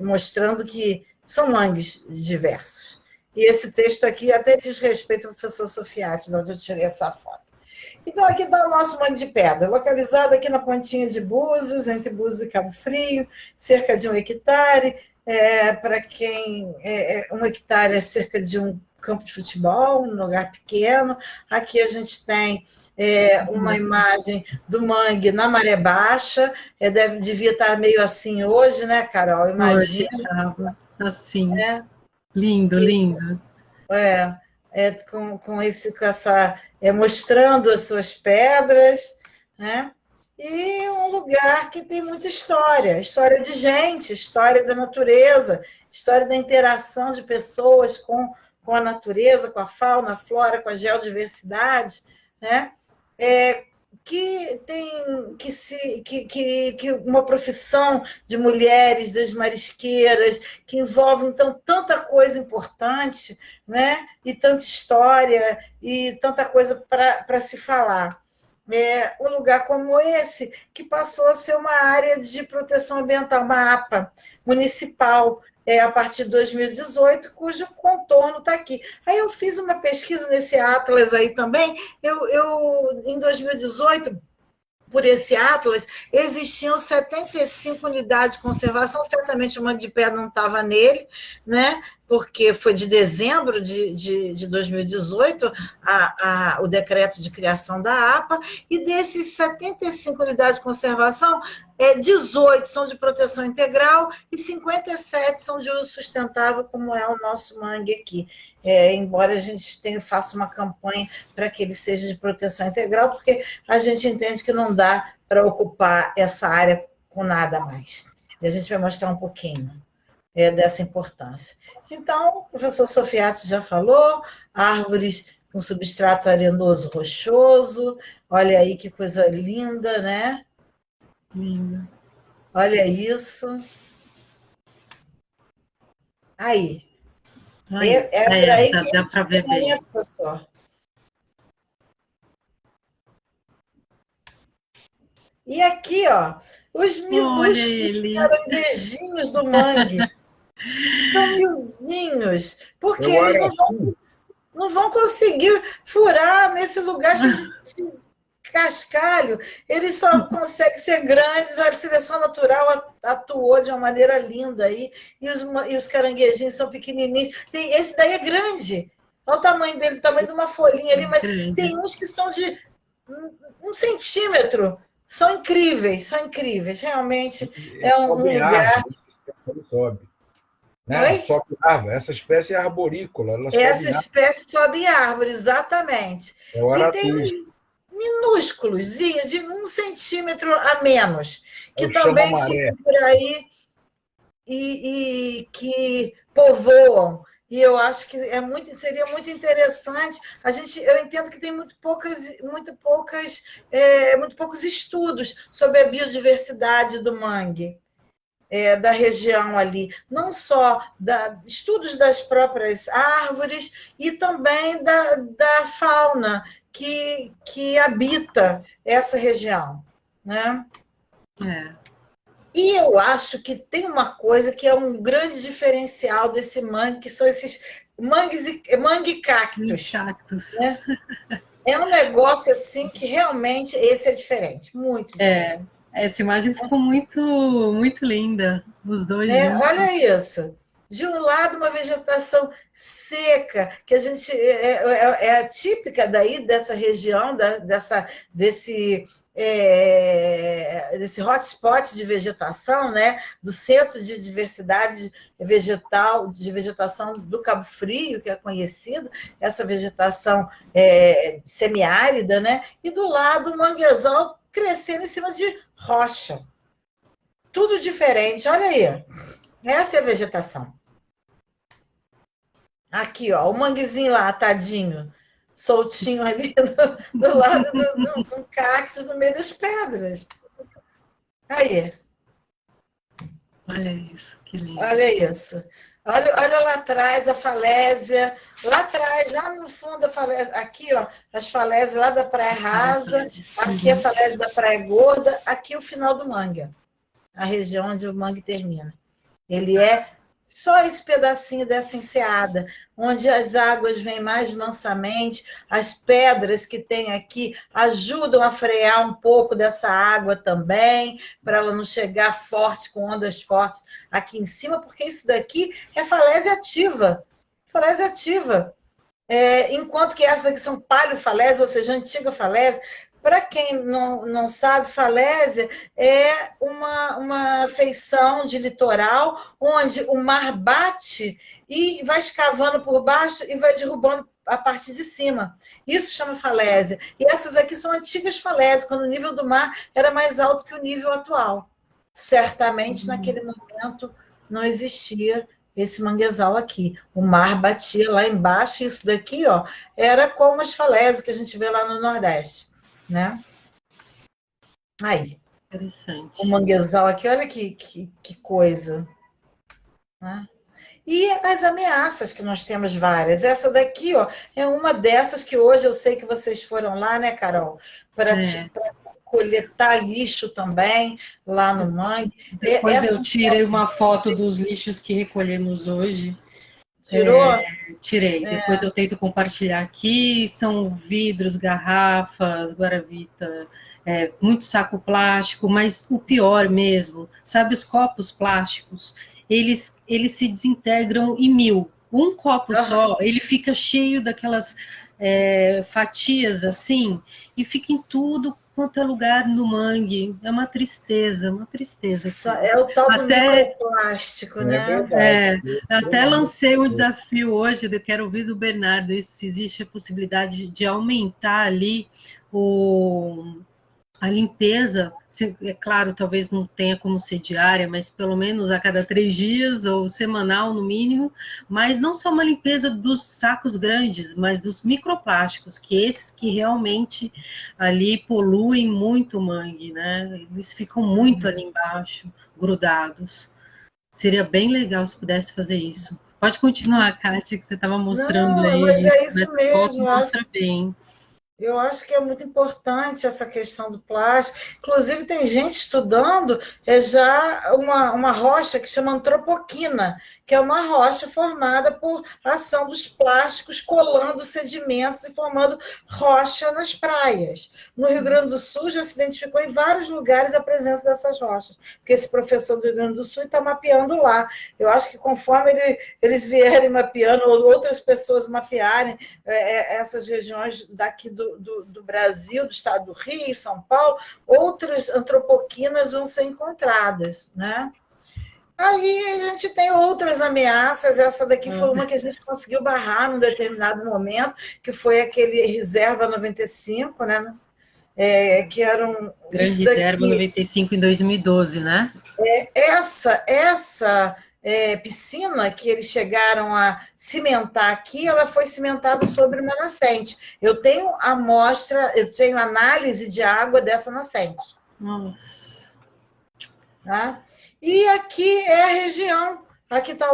mostrando que são mangues diversos. E esse texto aqui até diz respeito ao professor Sofiati, de onde eu tirei essa foto. Então, aqui está o nosso mangue de pedra, localizado aqui na pontinha de Búzios, entre Búzios e Cabo Frio, cerca de 1 hectare. Para quem 1 hectare é cerca de um campo de futebol, um lugar pequeno. Aqui a gente tem uma imagem do mangue na maré baixa, devia estar meio assim hoje, né, Carol? Imagina. Hoje estava assim, lindo, lindo. Com essa, mostrando as suas pedras, né? E um lugar que tem muita história de gente, história da natureza, história da interação de pessoas com a natureza, com a fauna, a flora, com a geodiversidade, né? Que tem que uma profissão de mulheres, das marisqueiras, que envolve, então, tanta coisa importante, né? E tanta história, e tanta coisa para se falar. Um lugar como esse, que passou a ser uma área de proteção ambiental, uma APA municipal, a partir de 2018, cujo contorno está aqui. Aí eu fiz uma pesquisa nesse Atlas aí também, em 2018, por esse Atlas, existiam 75 unidades de conservação, certamente o mangue de pedra não estava nele, né? Porque foi de dezembro de 2018 o decreto de criação da APA, e desses 75 unidades de conservação, 18 são de proteção integral e 57 são de uso sustentável, como é o nosso mangue aqui. Embora a gente faça uma campanha para que ele seja de proteção integral, porque a gente entende que não dá para ocupar essa área com nada mais. E a gente vai mostrar um pouquinho dessa importância. Então, o professor Sofiati já falou, árvores com substrato arenoso rochoso, olha aí que coisa linda, né? Linda. Olha isso. Aí. Por aí que dá para ver bem. Professor. E aqui, ó, os minúsculos caranguejinhos do mangue. São miudinhos, porque eles não vão conseguir furar nesse lugar de cascalho. Eles só conseguem ser grandes, a seleção natural atuou de uma maneira linda aí, e os caranguejinhos são pequenininhos. Esse daí é grande. Olha o tamanho dele, o tamanho de uma folhinha ali, mas Grande. tem uns que são de 1 centímetro. São incríveis, realmente é um Sobe em lugar. árvore, sobe. Né? Oi? Sobe em árvore. Essa espécie é arborícola, ela sobe Essa em árvore. espécie sobe em árvore, exatamente. É o E tem aratus, uns minúsculos, de 1 centímetro a menos, é que o também chama-maré. ficam por aí e que povoam. E eu acho que seria muito interessante. Eu entendo que tem muito poucos estudos sobre a biodiversidade do mangue. Da região ali, não só estudos das próprias árvores e também da fauna que habita essa região, né? E eu acho que tem uma coisa que é um grande diferencial desse mangue, que são esses mangue cactos. Né? É um negócio assim que realmente esse é diferente, muito diferente. Essa imagem ficou muito, muito linda, os dois juntos. Olha isso. De um lado, uma vegetação seca, que a gente é típica daí dessa região, desse hotspot de vegetação, né? Do Centro de Diversidade Vegetal, de Vegetação do Cabo Frio, que é conhecido, essa vegetação semiárida, né? E do lado, um manguezal crescendo em cima de rocha. Tudo diferente, olha aí. Essa é a vegetação. Aqui, ó, o manguezinho lá, tadinho, soltinho ali do lado do cactus, no meio das pedras. Aí. Olha isso, que lindo. Olha isso. Olha lá atrás a falésia, lá atrás, lá no fundo da falésia, aqui, ó, as falésias lá da Praia Rasa, aqui a falésia da Praia Gorda, aqui o final do mangue, a região onde o mangue termina. Ele é só esse pedacinho dessa enseada, onde as águas vêm mais mansamente, as pedras que tem aqui ajudam a frear um pouco dessa água também, para ela não chegar forte, com ondas fortes aqui em cima, porque isso daqui é falésia ativa. Falésia ativa. Enquanto que essas aqui são paleofalésias, ou seja, antiga falésia. Para quem não sabe, falésia é uma feição de litoral onde o mar bate e vai escavando por baixo e vai derrubando a parte de cima. Isso chama falésia. E essas aqui são antigas falésias, quando o nível do mar era mais alto que o nível atual. Certamente, naquele momento, não existia esse manguezal aqui. O mar batia lá embaixo, e isso daqui, ó, era como as falésias que a gente vê lá no Nordeste. Né? Aí. Interessante. O manguezal aqui, olha que coisa. Né? E as ameaças, que nós temos várias. Essa daqui, ó, é uma dessas que hoje eu sei que vocês foram lá, né, Carol? Para coletar lixo também, lá no mangue. Depois eu tirei uma foto dos lixos que recolhemos hoje. Tirou? Tirei. Depois eu tento compartilhar aqui. São vidros, garrafas, guaravita, muito saco plástico, mas o pior mesmo, sabe, os copos plásticos, eles se desintegram em 1000. Um copo só, ele fica cheio daquelas fatias assim, e fica em tudo quanto é lugar no mangue. É uma tristeza, uma tristeza. É o tal do microplástico, né? Até lancei um desafio hoje, eu quero ouvir do Bernardo se existe a possibilidade de aumentar ali a limpeza. É claro, talvez não tenha como ser diária, mas pelo menos a cada 3 dias ou semanal no mínimo, mas não só uma limpeza dos sacos grandes, mas dos microplásticos, que esses que realmente ali poluem muito o mangue, né? Eles ficam muito ali embaixo, grudados. Seria bem legal se pudesse fazer isso. Pode continuar, Kátia, que você estava mostrando aí. Mas é isso mesmo. Mostra bem. Eu acho que é muito importante essa questão do plástico. Inclusive, tem gente estudando já uma rocha que chama antropoquina, que é uma rocha formada por ação dos plásticos colando sedimentos e formando rocha nas praias. No Rio Grande do Sul já se identificou em vários lugares a presença dessas rochas, porque esse professor do Rio Grande do Sul está mapeando lá. Eu acho que conforme eles vierem mapeando, ou outras pessoas mapearem essas regiões daqui do Brasil, do estado do Rio, São Paulo, outras antropoquinas vão ser encontradas, né? Aí a gente tem outras ameaças, essa daqui foi uma que a gente conseguiu barrar num determinado momento, que foi aquele Reserva 95, né? Que era um... Grande Reserva 95 em 2012, né? Essa piscina que eles chegaram a cimentar aqui, ela foi cimentada sobre uma nascente. Eu tenho amostra, eu tenho análise de água dessa nascente. Nossa. Tá? E aqui é a região. Aqui está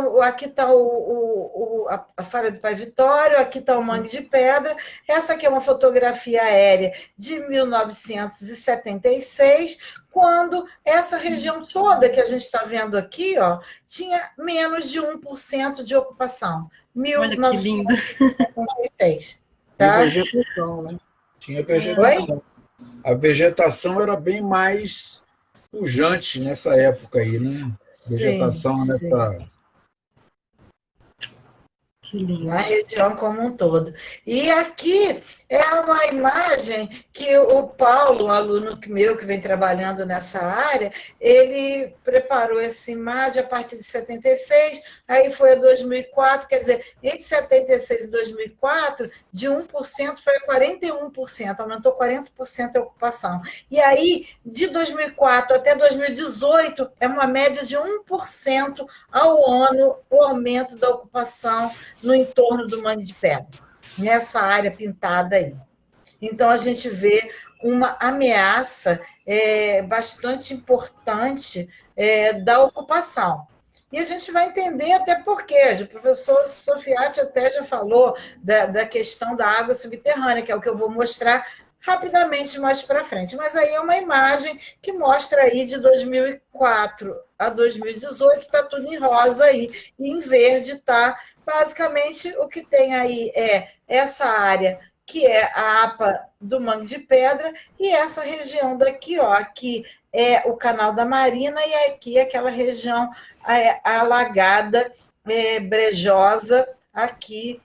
a Falha do Pai Vitório, aqui está o Mangue de Pedra. Essa aqui é uma fotografia aérea de 1976, quando essa região toda que a gente está vendo aqui, ó, tinha menos de 1% de ocupação. 1976. Tá? E vegetação, né? Tinha vegetação. Oi? A vegetação era bem mais pujante nessa época aí, né? Vegetação sim, nessa... Na região como um todo. E aqui é uma imagem que o Paulo, um aluno meu que vem trabalhando nessa área, ele preparou essa imagem a partir de 76, aí foi a 2004, quer dizer, entre 76 e 2004, de 1% foi a 41%, aumentou 40% a ocupação. E aí, de 2004 até 2018, é uma média de 1% ao ano o aumento da ocupação no entorno do Mangue de Pedra, nessa área pintada aí. Então, a gente vê uma ameaça bastante importante da ocupação. E a gente vai entender até por quê. O professor Sofiati até já falou da questão da água subterrânea, que é o que eu vou mostrar rapidamente mais para frente. Mas aí é uma imagem que mostra aí de 2004 a 2018, está tudo em rosa aí, e em verde está... Basicamente, o que tem aí é essa área, que é a APA do Mangue de Pedra, e essa região daqui, ó, aqui é o Canal da Marina, e aqui é aquela região alagada, brejosa, aqui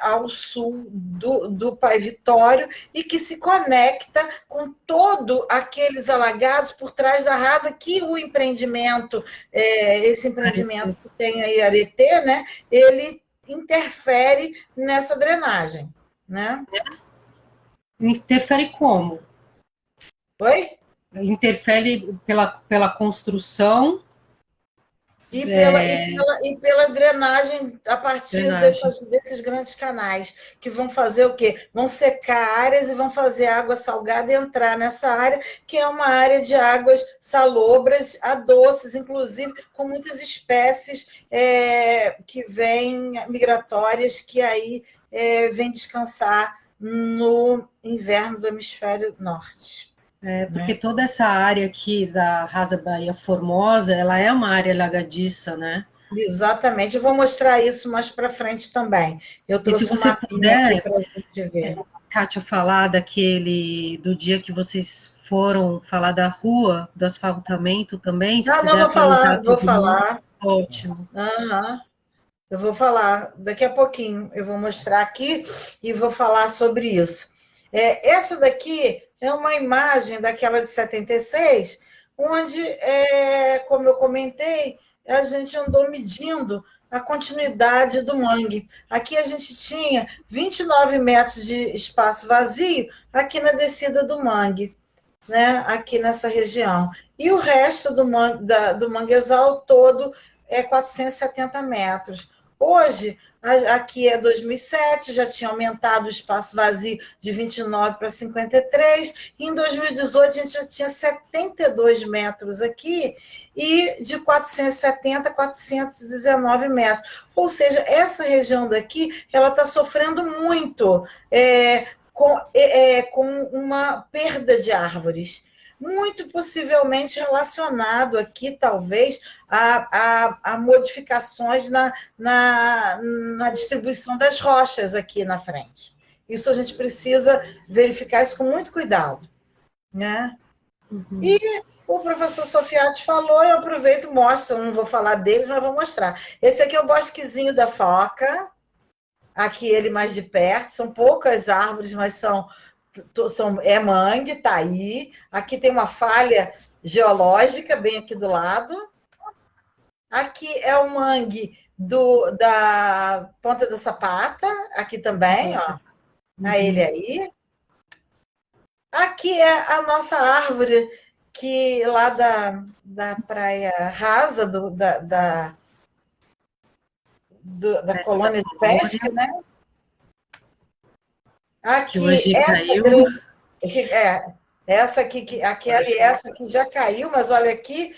ao sul do Pai Vitório, e que se conecta com todos aqueles alagados por trás da rasa que o empreendimento, esse empreendimento que tem aí, Aretê, né, ele interfere nessa drenagem. Né? Interfere como? Oi? Interfere pela construção... E pela drenagem a partir desses grandes canais, que vão fazer o quê? Vão secar áreas e vão fazer água salgada entrar nessa área, que é uma área de águas salobras a doces, inclusive com muitas espécies que vêm migratórias, que aí vêm descansar no inverno do hemisfério norte. Porque toda essa área aqui da Rasa Bahia Formosa, ela é uma área alagadiça, né? Exatamente, eu vou mostrar isso mais para frente também. Eu trouxe uma mapinha aqui para a gente ver. Kátia, falar do dia que vocês foram falar da rua, do asfaltamento também? Não, vou falar. Ótimo. Uhum. Eu vou falar daqui a pouquinho, eu vou mostrar aqui e vou falar sobre isso. Essa daqui é uma imagem daquela de 76, onde, como eu comentei, a gente andou medindo a continuidade do mangue. Aqui a gente tinha 29 metros de espaço vazio, aqui na descida do mangue, né? Aqui nessa região. E o resto do manguezal todo é 470 metros. Hoje, aqui é 2007, já tinha aumentado o espaço vazio de 29 para 53, e em 2018 a gente já tinha 72 metros aqui, e de 470 a 419 metros. Ou seja, essa região daqui, ela está sofrendo muito com uma perda de árvores, muito possivelmente relacionado aqui, talvez, a modificações na distribuição das rochas aqui na frente. Isso a gente precisa verificar isso com muito cuidado, né? Uhum. E o professor Sofiati falou, eu aproveito e mostro, eu não vou falar deles, mas vou mostrar. Esse aqui é o bosquezinho da foca, aqui ele mais de perto, são poucas árvores, mas é mangue, tá aí. Aqui tem uma falha geológica, bem aqui do lado. Aqui é o mangue da Ponta da Sapata, aqui também, ó. A ele aí. Aqui é a nossa árvore que lá da Praia Rasa, da colônia de pesca, né? Que hoje Aqui, caiu. essa aqui, essa aqui já caiu, mas olha aqui,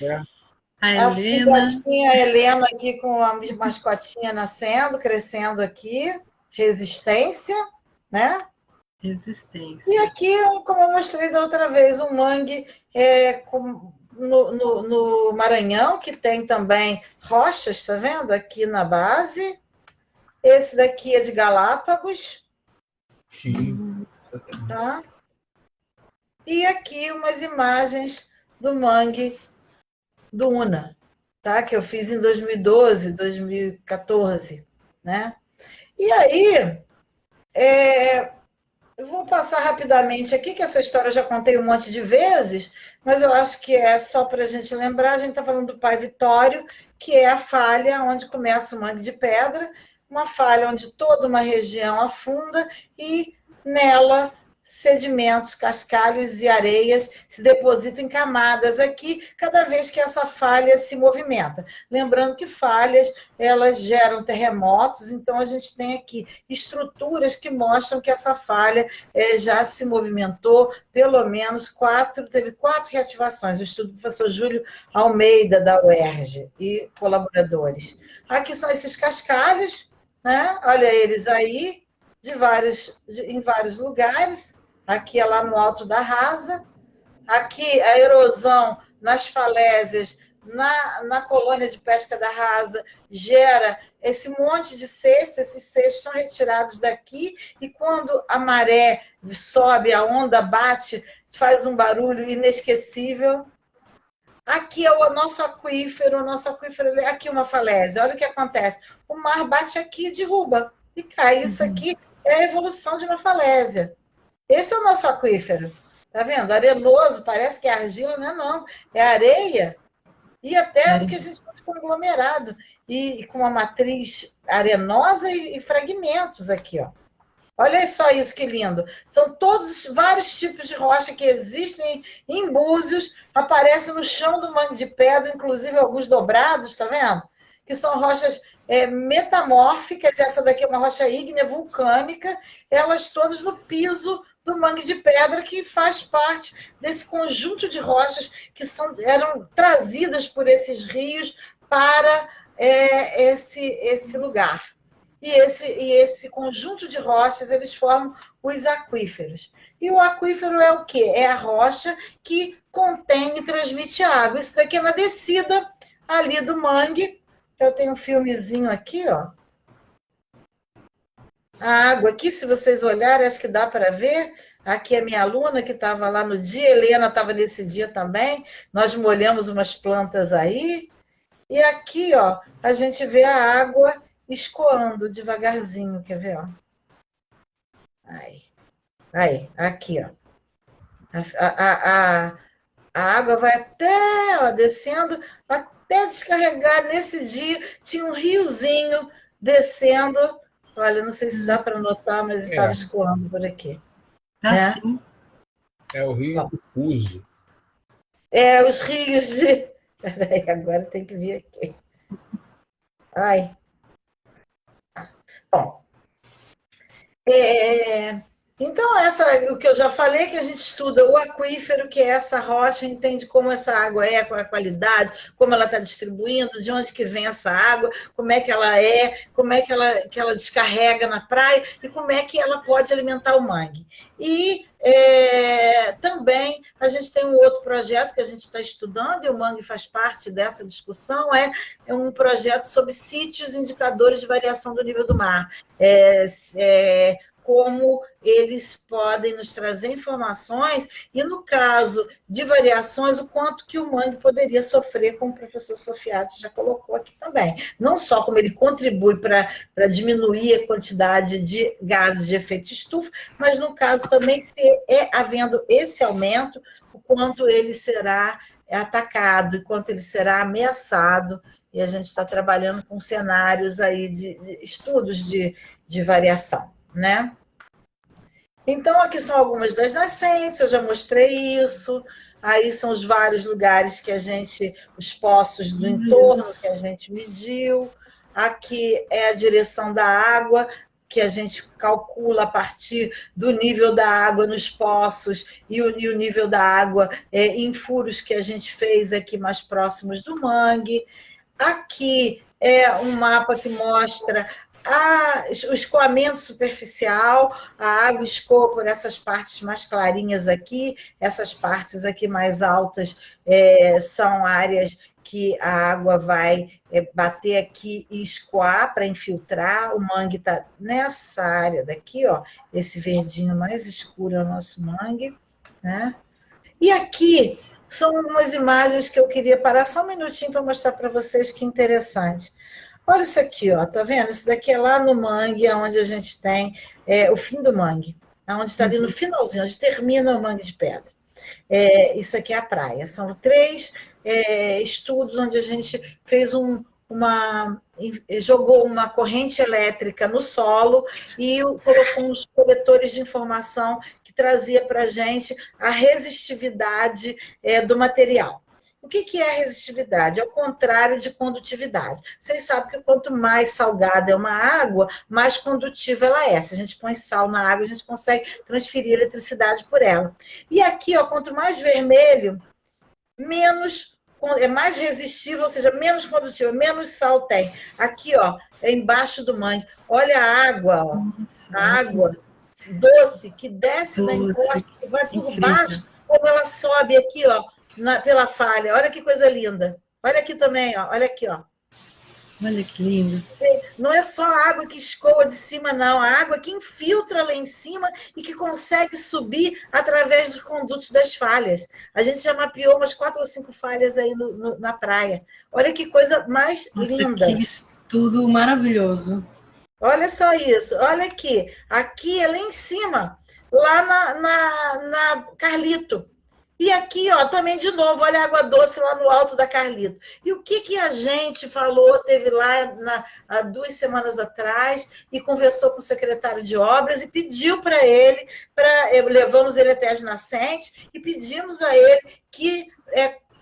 A a Helena. filhotinha Helena aqui com a mascotinha nascendo, crescendo aqui, resistência, né? Resistência. E aqui, como eu mostrei da outra vez, um mangue no Maranhão, que tem também rochas, tá vendo? Aqui na base. Esse daqui é de Galápagos. Sim. Tá? E aqui umas imagens do mangue do Una, tá? Que eu fiz em 2012, 2014, né? E aí, eu vou passar rapidamente aqui, que essa história eu já contei um monte de vezes, mas eu acho que é só para a gente lembrar. A gente está falando do Pai Vitório, que é a falha onde começa o Mangue de Pedra, uma falha onde toda uma região afunda e nela sedimentos, cascalhos e areias se depositam em camadas aqui, cada vez que essa falha se movimenta. Lembrando que falhas, elas geram terremotos, então a gente tem aqui estruturas que mostram que essa falha já se movimentou, pelo menos teve 4 reativações, o estudo do professor Júlio Almeida, da UERJ, e colaboradores. Aqui são esses cascalhos, né? Olha eles aí, em vários lugares. Aqui é lá no alto da Rasa. Aqui a erosão nas falésias, na colônia de pesca da Rasa, gera esse monte de cestos. Esses cestos são retirados daqui e quando a maré sobe, a onda bate, faz um barulho inesquecível. Aqui é o nosso aquífero é aqui uma falésia. Olha o que acontece. O mar bate aqui e derruba, e cai. Isso aqui é a evolução de uma falésia. Esse é o nosso aquífero. Tá vendo? Arenoso, parece que é argila, não é não. É areia e até o que a gente está de conglomerado. E com uma matriz arenosa e fragmentos aqui, ó. Olha só isso que lindo. São todos vários tipos de rocha que existem em Búzios, aparecem no chão do Mangue de Pedra, inclusive alguns dobrados, tá vendo? Que são rochas metamórficas. Essa daqui é uma rocha ígnea vulcânica, elas todas no piso do Mangue de Pedra, que faz parte desse conjunto de rochas que eram trazidas por esses rios para esse lugar. E esse conjunto de rochas, eles formam os aquíferos. E o aquífero é o quê? É a rocha que contém e transmite água. Isso daqui é na descida ali do mangue. Eu tenho um filmezinho aqui, ó. A água aqui, se vocês olharem, acho que dá para ver. Aqui é minha aluna que estava lá no dia, Helena estava nesse dia também. Nós molhamos umas plantas aí. E aqui, ó, a gente vê a água escoando devagarzinho, quer ver? Ó? Aí, aqui, ó. A água vai até, ó, descendo, até descarregar. Nesse dia, tinha um riozinho descendo. Olha, não sei se dá para notar, mas estava escoando por aqui. Assim. É o rio do Fuso. Os rios de... Peraí, agora tem que vir aqui. Ai. Bom, Então, o que eu já falei, que a gente estuda o aquífero, que é essa rocha, entende como essa água é, qual é a qualidade, como ela está distribuindo, de onde que vem essa água, como é que ela é, como é que ela descarrega na praia e como é que ela pode alimentar o mangue. E também a gente tem um outro projeto que a gente está estudando, e o mangue faz parte dessa discussão, é um projeto sobre sítios indicadores de variação do nível do mar. Como eles podem nos trazer informações, e no caso de variações, o quanto que o mangue poderia sofrer, como o professor Sofiati já colocou aqui também. Não só como ele contribui para diminuir a quantidade de gases de efeito estufa, mas no caso também, se havendo esse aumento, o quanto ele será atacado, e quanto ele será ameaçado, e a gente está trabalhando com cenários aí de estudos de variação, né? Então, aqui são algumas das nascentes, eu já mostrei isso. Aí são os vários lugares que os poços do entorno que a gente mediu. Aqui é a direção da água, que a gente calcula a partir do nível da água nos poços e o nível da água em furos que a gente fez aqui mais próximos do mangue. Aqui é um mapa que mostra o escoamento superficial, a água escoa por essas partes mais clarinhas aqui, essas partes aqui mais altas são áreas que a água vai bater aqui e escoar para infiltrar. O mangue está nessa área daqui, ó, esse verdinho mais escuro é o nosso mangue, né? E aqui são umas imagens que eu queria parar só um minutinho para mostrar para vocês, que interessante. Olha isso aqui, ó, tá vendo? Isso daqui é lá no mangue, onde a gente tem o fim do mangue, onde está ali no finalzinho, onde termina o mangue de pedra. Isso aqui é a praia. São 3 estudos onde a gente fez jogou uma corrente elétrica no solo e colocou uns coletores de informação que trazia para a gente a resistividade do material. O que é resistividade? É o contrário de condutividade. Vocês sabem que quanto mais salgada é uma água, mais condutiva ela é. Se a gente põe sal na água, a gente consegue transferir eletricidade por ela. E aqui, ó, quanto mais vermelho, é mais resistível, ou seja, menos condutível, menos sal tem. Aqui, ó, é embaixo do mangue. Olha a água, ó. A água doce que desce da encosta, que vai por baixo, como ela sobe aqui, ó, pela falha. Olha que coisa linda. Olha aqui também, ó. Olha aqui, ó. Olha que lindo. Não é só a água que escoa de cima, não. A água que infiltra lá em cima e que consegue subir através dos condutos das falhas. A gente já mapeou umas 4 ou 5 falhas aí na praia. Olha que coisa mais linda. Que estudo maravilhoso. Olha só isso. Olha aqui. Aqui é lá em cima, lá na Carlito. E aqui, ó, também de novo, olha a água doce lá no alto da Carlito. E o que a gente falou, teve lá há 2 semanas atrás, e conversou com o secretário de obras e pediu para ele, levamos ele até as nascentes, e pedimos a ele que,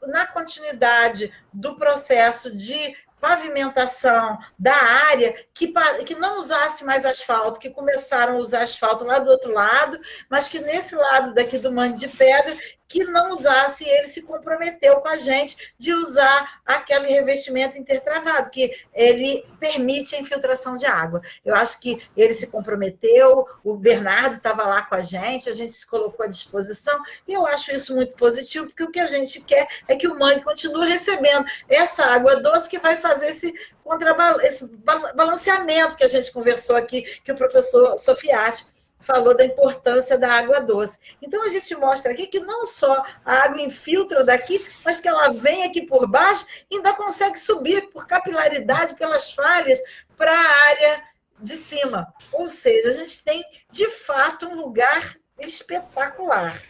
na continuidade do processo de pavimentação da área, que não usasse mais asfalto, que começaram a usar asfalto lá do outro lado, mas que nesse lado daqui do mangue de pedra, que não usasse, ele se comprometeu com a gente de usar aquele revestimento intertravado, que ele permite a infiltração de água. Eu acho que ele se comprometeu, o Bernardo estava lá com a gente se colocou à disposição, e eu acho isso muito positivo, porque o que a gente quer é que o mangue continue recebendo essa água doce que vai fazer esse balanceamento que a gente conversou aqui, que o professor Sofiati falou da importância da água doce. Então, a gente mostra aqui que não só a água infiltra daqui, mas que ela vem aqui por baixo e ainda consegue subir por capilaridade, pelas falhas, para a área de cima. Ou seja, a gente tem, de fato, um lugar espetacular.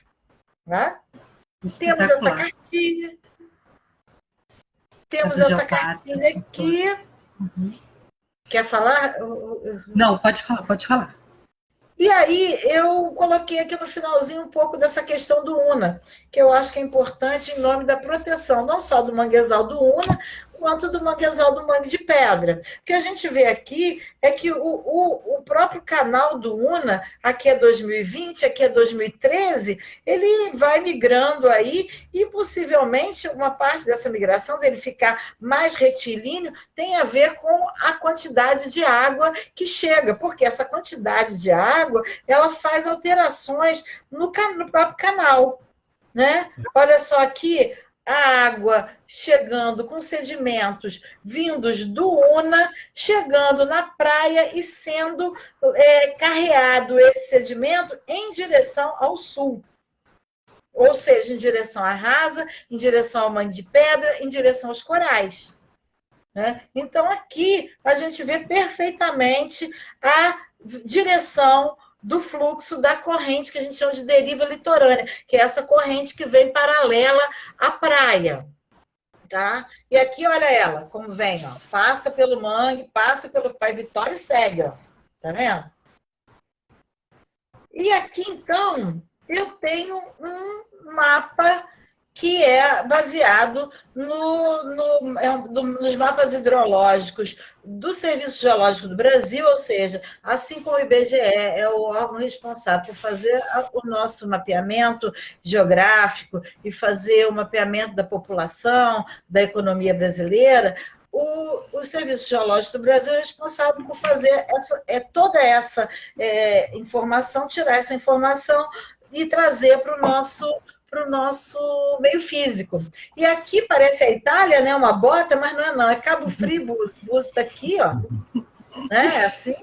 Né? Temos essa cartilha. Temos essa cartilha aqui. Uhum. Quer falar? Não, pode falar. E aí, eu coloquei aqui no finalzinho um pouco dessa questão do UNA, que eu acho que é importante em nome da proteção, não só do manguezal do UNA, quanto do manguezal do Mangue de Pedra. O que a gente vê aqui é que o próprio canal do Una, aqui é 2020, aqui é 2013, ele vai migrando aí e possivelmente uma parte dessa migração dele ficar mais retilíneo tem a ver com a quantidade de água que chega, porque essa quantidade de água ela faz alterações no próprio canal, né? Olha só aqui, a água chegando com sedimentos vindos do Una, chegando na praia e sendo carreado esse sedimento em direção ao sul. Ou seja, em direção à Rasa, em direção ao Mangue de Pedra, em direção aos corais. Né? Então, aqui a gente vê perfeitamente a direção do fluxo da corrente que a gente chama de deriva litorânea, que é essa corrente que vem paralela à praia. Tá? E aqui, olha ela, como vem, ó, passa pelo Mangue, passa pelo Pai Vitória e segue, ó. Tá vendo? E aqui, então, eu tenho um mapa que é baseado nos mapas hidrológicos do Serviço Geológico do Brasil, ou seja, assim como o IBGE é o órgão responsável por fazer o nosso mapeamento geográfico e fazer o mapeamento da população, da economia brasileira, o Serviço Geológico do Brasil é responsável por fazer toda essa informação, tirar essa informação e trazer para o nosso meio físico. E aqui parece a Itália, né? Uma bota, mas não é não, é Cabo Frio, Búzios está aqui, ó, né? Assim.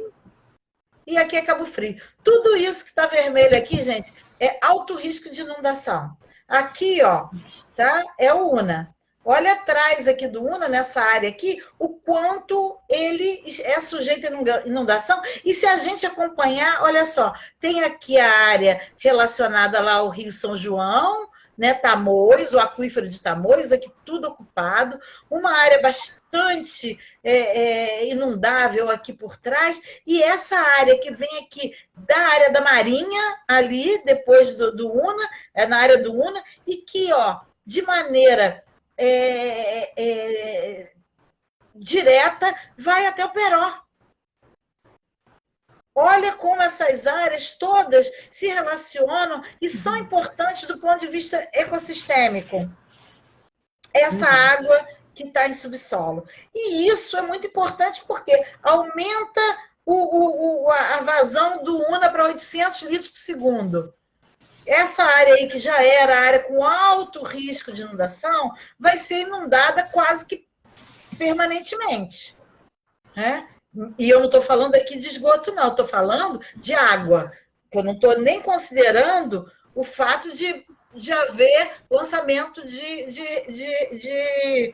E aqui é Cabo Frio. Tudo isso que está vermelho aqui, gente, é alto risco de inundação. Aqui, ó, tá? É o Una. Olha atrás aqui do Una, nessa área aqui, o quanto ele é sujeito a inundação. E se a gente acompanhar, olha só, tem aqui a área relacionada lá ao Rio São João, né, Tamoios, o aquífero de Tamoios, aqui tudo ocupado, uma área bastante inundável aqui por trás, e essa área que vem aqui da área da Marinha, ali, depois do Una, na área do Una, e que, ó, de maneira direta, vai até o Peró. Olha como essas áreas todas se relacionam e são importantes do ponto de vista ecossistêmico. Essa água que está em subsolo. E isso é muito importante porque aumenta a vazão do Una para 800 litros por segundo. Essa área aí, que já era área com alto risco de inundação, vai ser inundada quase que permanentemente. Né? E eu não estou falando aqui de esgoto, não. Estou falando de água. Eu não estou nem considerando o fato de haver lançamento de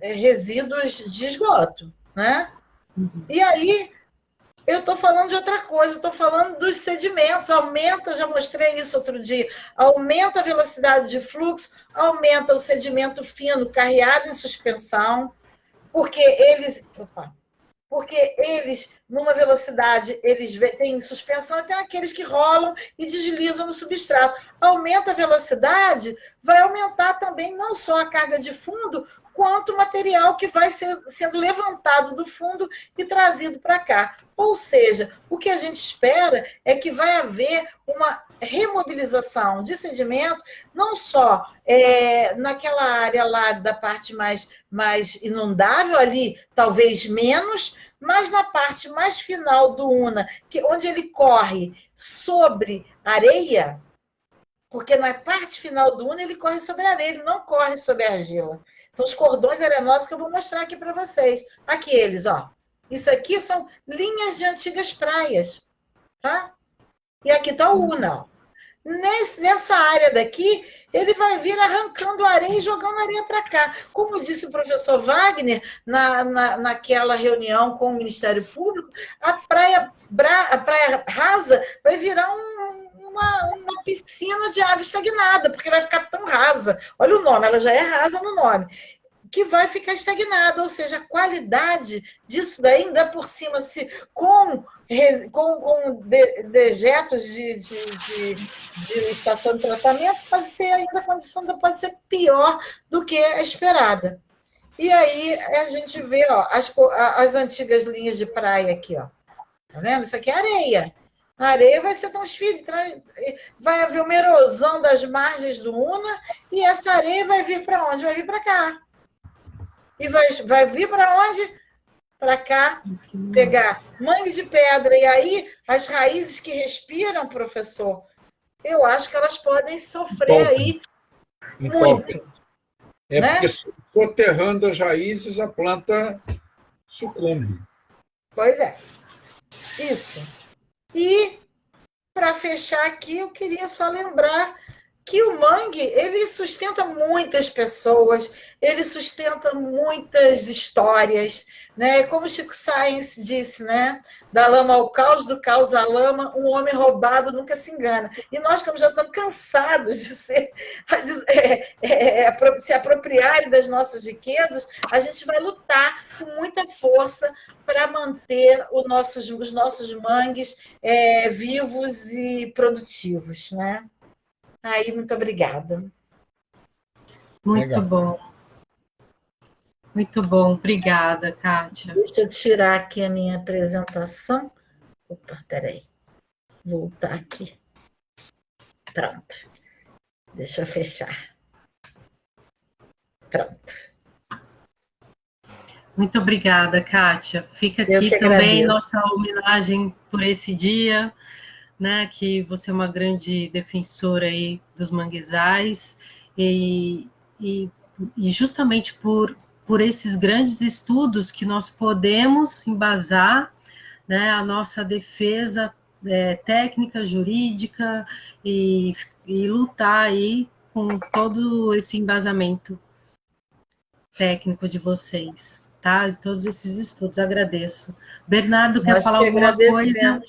resíduos de esgoto. Né? E aí... eu estou falando de outra coisa, estou falando dos sedimentos, aumenta, já mostrei isso outro dia, aumenta a velocidade de fluxo, aumenta o sedimento fino carreado em suspensão, porque eles, numa velocidade, eles têm suspensão, e tem aqueles que rolam e deslizam no substrato. Aumenta a velocidade, vai aumentar também não só a carga de fundo, quanto o material que vai sendo levantado do fundo e trazido para cá. Ou seja, o que a gente espera é que vai haver uma remobilização de sedimento, não só naquela área lá da parte mais inundável, ali talvez menos, mas na parte mais final do Una, onde ele corre sobre areia, porque na parte final do Una ele corre sobre areia, ele não corre sobre argila. São os cordões arenosos que eu vou mostrar aqui para vocês. Aqui eles, ó. Isso aqui são linhas de antigas praias. Tá? E aqui está o Una. Ó. Nessa área daqui, ele vai vir arrancando areia e jogando areia para cá. Como disse o professor Wagner, naquela reunião com o Ministério Público, a praia rasa vai virar uma piscina de água estagnada, porque vai ficar tão rasa. Olha o nome, ela já é rasa no nome. que vai ficar estagnado, ou seja, a qualidade disso daí, ainda por cima, se com dejetos de estação de tratamento, pode ser ainda a condição pode ser pior do que a esperada. E aí a gente vê as antigas linhas de praia aqui, ó. Tá vendo? Isso aqui é areia. A areia vai ser transferida, vai haver uma erosão das margens do Una e essa areia vai vir para onde? Vai vir para cá. E vai vir para onde? Para cá, pegar mangue de pedra. E aí, as raízes que respiram, professor, eu acho que elas podem sofrer aí muito. Porque soterrando as raízes, a planta sucumbe. Pois é. Isso. E, para fechar aqui, eu queria só lembrar que o mangue, ele sustenta muitas pessoas, ele sustenta muitas histórias, né? Como o Chico Sainz disse, né? Da lama ao caos, do caos à lama, um homem roubado nunca se engana. E nós, como já estamos cansados de se apropriarem das nossas riquezas, a gente vai lutar com muita força para manter os nossos mangues vivos e produtivos, né? Aí, muito obrigada. Muito bom. Muito bom. Obrigada, Kátia. Deixa eu tirar aqui a minha apresentação. Opa, peraí. Voltar aqui. Pronto. Deixa eu fechar. Pronto. Muito obrigada, Kátia. Fica aqui também nossa homenagem por esse dia, né, que você é uma grande defensora aí dos manguezais e justamente por esses grandes estudos que nós podemos embasar, né, a nossa defesa técnica, jurídica e lutar aí com todo esse embasamento técnico de vocês, tá? Todos esses estudos, agradeço. Bernardo, quer falar alguma coisa?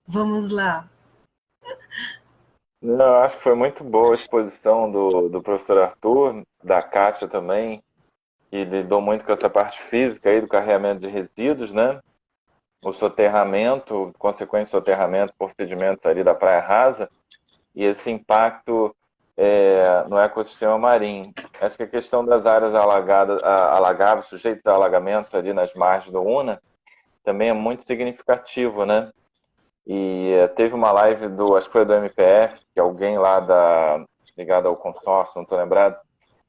Vamos lá. Não, acho que foi muito boa a exposição do professor Arthur, da Kátia também, que lidou muito com essa parte física aí do carregamento de resíduos, né? O soterramento, o consequente soterramento por sedimentos ali da Praia Rasa e esse impacto no ecossistema marinho. Acho que a questão das áreas alagadas, sujeitas a alagamentos ali nas margens do Una, também é muito significativo, né? E teve uma live acho que foi do MPF, que alguém lá ligado ao consórcio, não estou lembrado,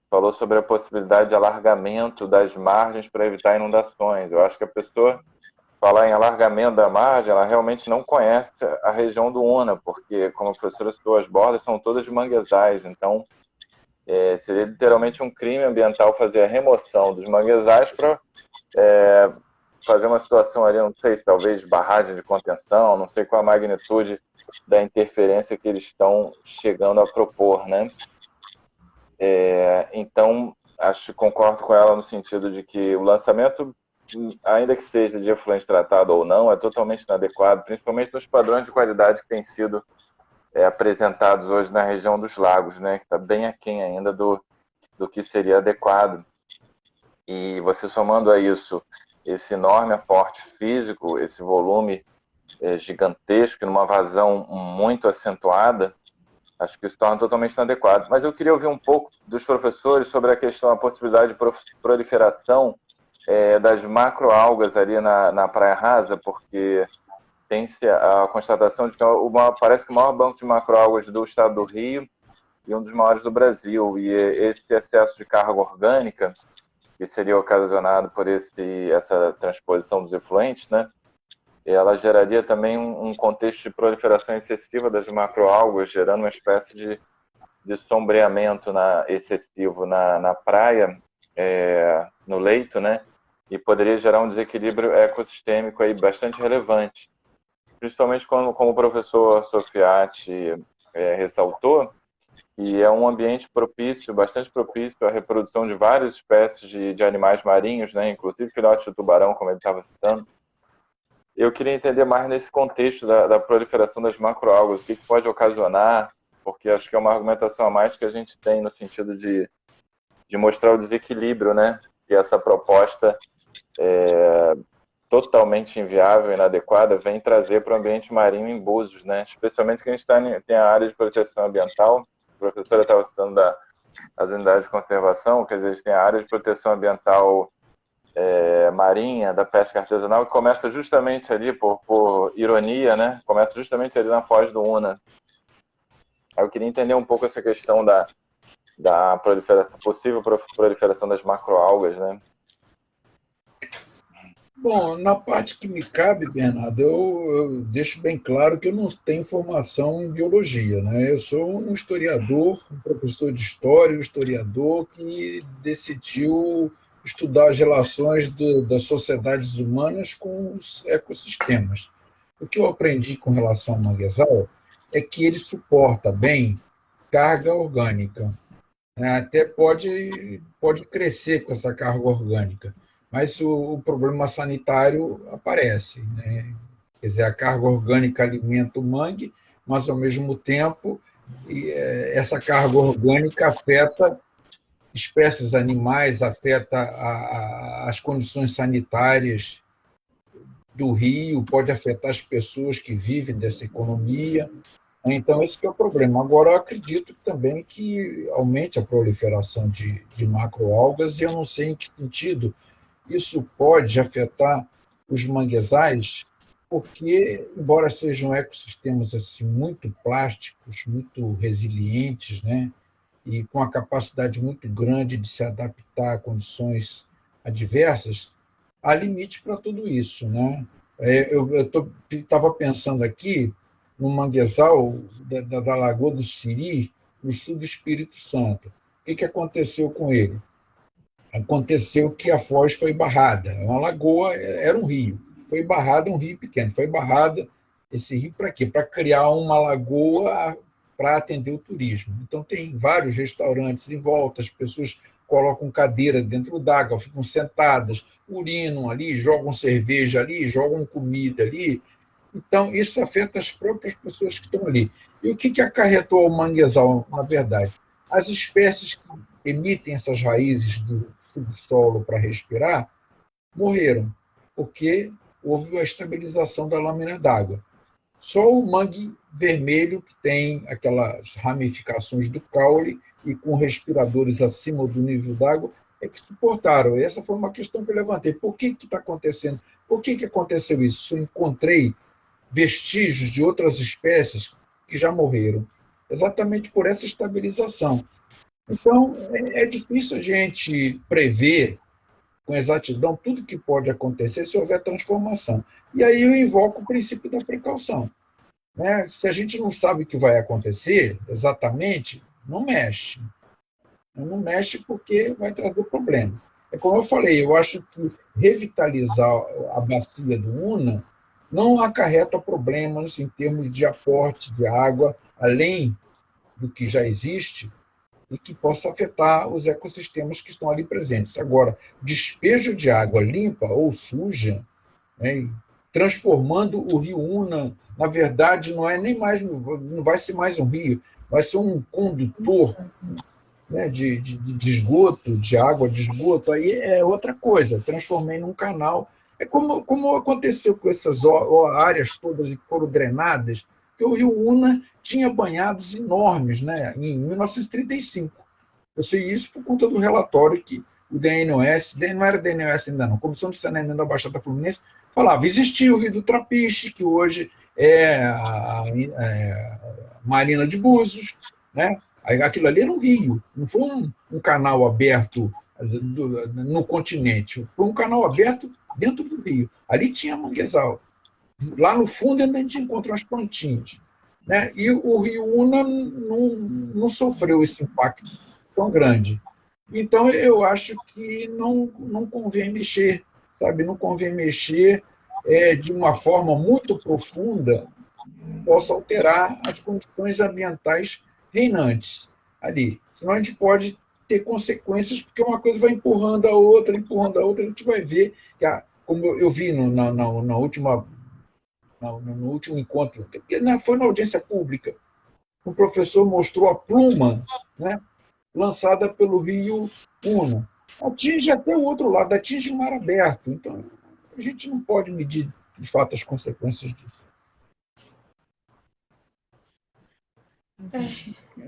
falou sobre a possibilidade de alargamento das margens para evitar inundações. Eu acho que a pessoa falar em alargamento da margem, ela realmente não conhece a região do Una, porque, como a professora citou, as bordas são todas de manguezais, então seria literalmente um crime ambiental fazer a remoção dos manguezais para fazer uma situação ali, não sei se talvez barragem de contenção, não sei qual a magnitude da interferência que eles estão chegando a propor, né? Então, acho que concordo com ela no sentido de que o lançamento, ainda que seja de efluente tratado ou não, é totalmente inadequado, principalmente nos padrões de qualidade que têm sido apresentados hoje na região dos lagos, né? Que está bem aquém ainda do que seria adequado. E você somando a isso esse enorme aporte físico, esse volume gigantesco, numa vazão muito acentuada, acho que isso torna totalmente inadequado. Mas eu queria ouvir um pouco dos professores sobre a possibilidade de proliferação das macroalgas ali na Praia Rasa, porque tem-se a constatação de que parece que o maior banco de macroalgas do estado do Rio e um dos maiores do Brasil, e esse excesso de carga orgânica que seria ocasionado por essa transposição dos efluentes, né? Ela geraria também um contexto de proliferação excessiva das macroalgas, gerando uma espécie de sombreamento excessivo na praia, no leito, né? E poderia gerar um desequilíbrio ecossistêmico aí bastante relevante. Principalmente como o professor Sofiati ressaltou, e é um ambiente propício, bastante propício à reprodução de várias espécies de animais marinhos, né? Inclusive filhotes de tubarão, como ele estava citando. Eu queria entender mais nesse contexto da proliferação das macroalgas, o que pode ocasionar, porque acho que é uma argumentação a mais que a gente tem no sentido de de mostrar o desequilíbrio, né, que essa proposta totalmente inviável e inadequada vem trazer para o ambiente marinho em Búzios, né? Especialmente que a gente tem a área de proteção ambiental, a professora estava citando das unidades de conservação, quer dizer, a gente tem a área de proteção ambiental marinha, da pesca artesanal, que começa justamente ali, por ironia, né? Começa justamente ali na foz do Una. Eu queria entender um pouco essa questão da possível proliferação das macroalgas, né? Bom, na parte que me cabe, Bernardo, eu deixo bem claro que eu não tenho formação em biologia, né? Eu sou um historiador, um professor de história, um historiador que decidiu estudar as relações das sociedades humanas com os ecossistemas. O que eu aprendi com relação ao manguezal é que ele suporta bem carga orgânica, né? Até pode crescer com essa carga orgânica, mas o problema sanitário aparece, né? Quer dizer, a carga orgânica alimenta o mangue, mas, ao mesmo tempo, essa carga orgânica afeta espécies animais, afeta as condições sanitárias do rio, pode afetar as pessoas que vivem dessa economia. Então, esse que é o problema. Agora, eu acredito também que aumente a proliferação de macroalgas, e eu não sei em que sentido isso pode afetar os manguezais, porque, embora sejam ecossistemas assim, muito plásticos, muito resilientes, né, e com a capacidade muito grande de se adaptar a condições adversas, há limite para tudo isso, né? Eu estava pensando aqui no manguezal da Lagoa do Siri, no sul do Espírito Santo. O que aconteceu com ele? Aconteceu que a foz foi barrada. Uma lagoa era um rio. Foi barrada, um rio pequeno. Foi barrada esse rio para quê? Para criar uma lagoa para atender o turismo. Então, tem vários restaurantes em volta, as pessoas colocam cadeira dentro d'água, ficam sentadas, urinam ali, jogam cerveja ali, jogam comida ali. Então, isso afeta as próprias pessoas que estão ali. E o que acarretou o manguezal, na verdade? As espécies que emitem essas raízes do subsolo para respirar morreram, porque houve a estabilização da lâmina d'água. Só o mangue vermelho, que tem aquelas ramificações do caule e com respiradores acima do nível d'água, é que suportaram. Essa foi uma questão que eu levantei. Por que está acontecendo? Por que aconteceu isso? Eu encontrei vestígios de outras espécies que já morreram, exatamente por essa estabilização. Então, é difícil a gente prever com exatidão tudo que pode acontecer se houver transformação. E aí eu invoco o princípio da precaução, né? Se a gente não sabe o que vai acontecer exatamente, não mexe. Não mexe porque vai trazer problema. É como eu falei, eu acho que revitalizar a bacia do Una não acarreta problemas em termos de aporte de água, além do que já existe, e que possa afetar os ecossistemas que estão ali presentes. Agora, despejo de água limpa ou suja, né, transformando o rio Una, na verdade, não é nem mais, não vai ser mais um rio, vai ser um condutor, né, de esgoto, de água de esgoto, aí é outra coisa. Transformei num canal. É como aconteceu com essas áreas todas que foram drenadas, que o rio Una tinha banhados enormes, né, em 1935. Eu sei isso por conta do relatório que o DNOS, não era DNOS ainda não, Comissão de Saneamento da Baixada Fluminense, falava, existia o Rio do Trapiche, que hoje é a Marina de Búzios, né? Aquilo ali era um rio, não foi um canal aberto no continente, foi um canal aberto dentro do rio. Ali tinha manguezal. Lá no fundo ainda a gente encontra umas plantinhas, né? E o rio Una não sofreu esse impacto tão grande. Então, eu acho que não convém mexer, sabe? Não convém mexer de uma forma muito profunda, possa alterar as condições ambientais reinantes ali. Senão a gente pode ter consequências, porque uma coisa vai empurrando a outra, a gente vai ver, que como eu vi no último encontro, foi na audiência pública, o professor mostrou a pluma, né, lançada pelo Rio Una. Atinge até o outro lado, atinge o mar aberto. Então, a gente não pode medir, de fato, as consequências disso.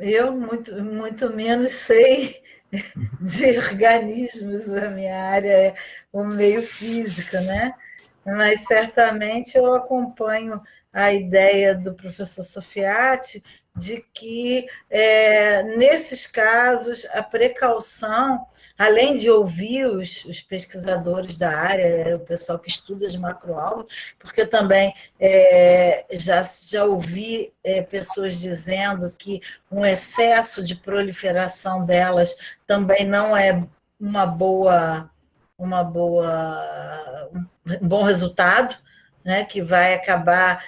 Eu muito menos sei de organismos, a minha área é o meio físico, né? Mas certamente eu acompanho a ideia do professor Sofiati de que, nesses casos, a precaução, além de ouvir os pesquisadores da área, o pessoal que estuda as macroalgas, porque eu também já ouvi pessoas dizendo que um excesso de proliferação delas também não é uma boa, um bom resultado, né, que vai acabar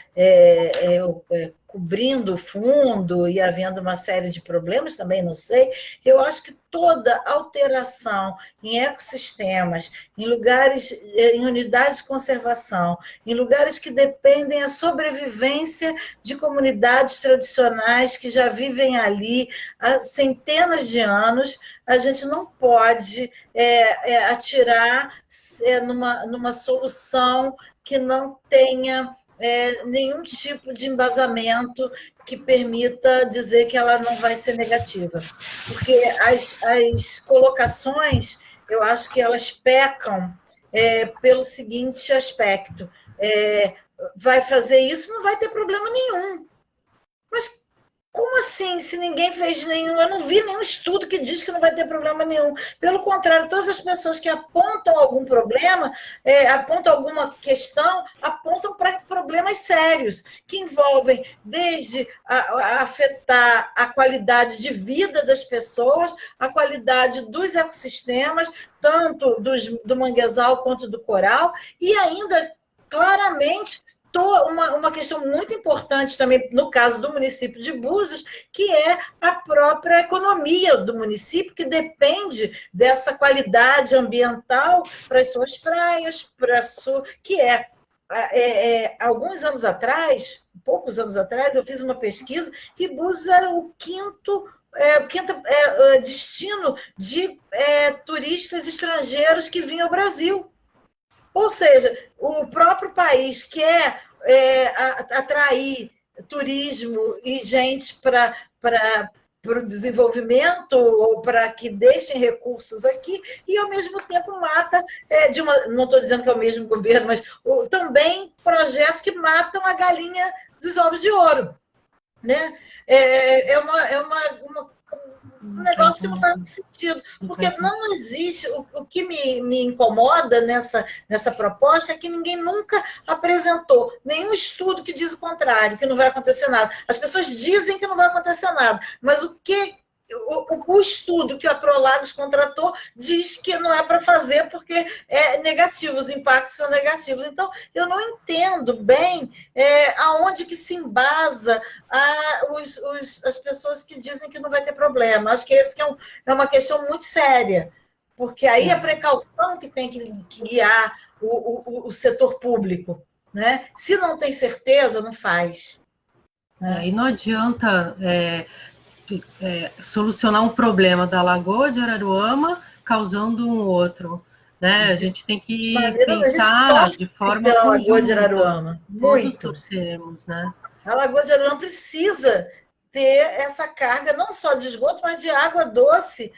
cobrindo o fundo e havendo uma série de problemas, também não sei. Eu acho que toda alteração em ecossistemas, em lugares, em unidades de conservação, em lugares que dependem da sobrevivência de comunidades tradicionais que já vivem ali há centenas de anos, a gente não pode atirar numa solução que não tenha nenhum tipo de embasamento que permita dizer que ela não vai ser negativa. Porque as colocações, eu acho que elas pecam pelo seguinte aspecto: vai fazer isso, não vai ter problema nenhum. Mas como assim? Se ninguém fez nenhum, eu não vi nenhum estudo que diz que não vai ter problema nenhum. Pelo contrário, todas as pessoas que apontam algum problema, apontam alguma questão, apontam para problemas sérios, que envolvem desde a afetar a qualidade de vida das pessoas, a qualidade dos ecossistemas, tanto do manguezal quanto do coral, e ainda, claramente, uma questão muito importante também no caso do município de Búzios, que é a própria economia do município, que depende dessa qualidade ambiental para as suas praias, que alguns anos atrás, poucos anos atrás, eu fiz uma pesquisa e Búzios era o quinto destino de turistas estrangeiros que vinham ao Brasil. Ou seja, o próprio país quer atrair turismo e gente para o desenvolvimento ou para que deixem recursos aqui e, ao mesmo tempo, mata, não estou dizendo que é o mesmo governo, mas também projetos que matam a galinha dos ovos de ouro. Né? Um negócio que não faz muito sentido, porque não existe. O que me incomoda nessa proposta é que ninguém nunca apresentou nenhum estudo que diz o contrário, que não vai acontecer nada. As pessoas dizem que não vai acontecer nada, mas o estudo que a Prolagos contratou diz que não é para fazer porque é negativo, os impactos são negativos. Então, eu não entendo bem aonde que se embasa as pessoas que dizem que não vai ter problema. Acho que esse que é uma questão muito séria, porque aí a precaução que tem que guiar o setor público. Né? Se não tem certeza, não faz. Né? E não adianta... solucionar um problema da Lagoa de Araruama causando um outro, né? A gente tem que pensar de forma pela Lagoa de Araruama. Todos torcemos, né? A Lagoa de Araruama precisa ter essa carga não só de esgoto, mas de água doce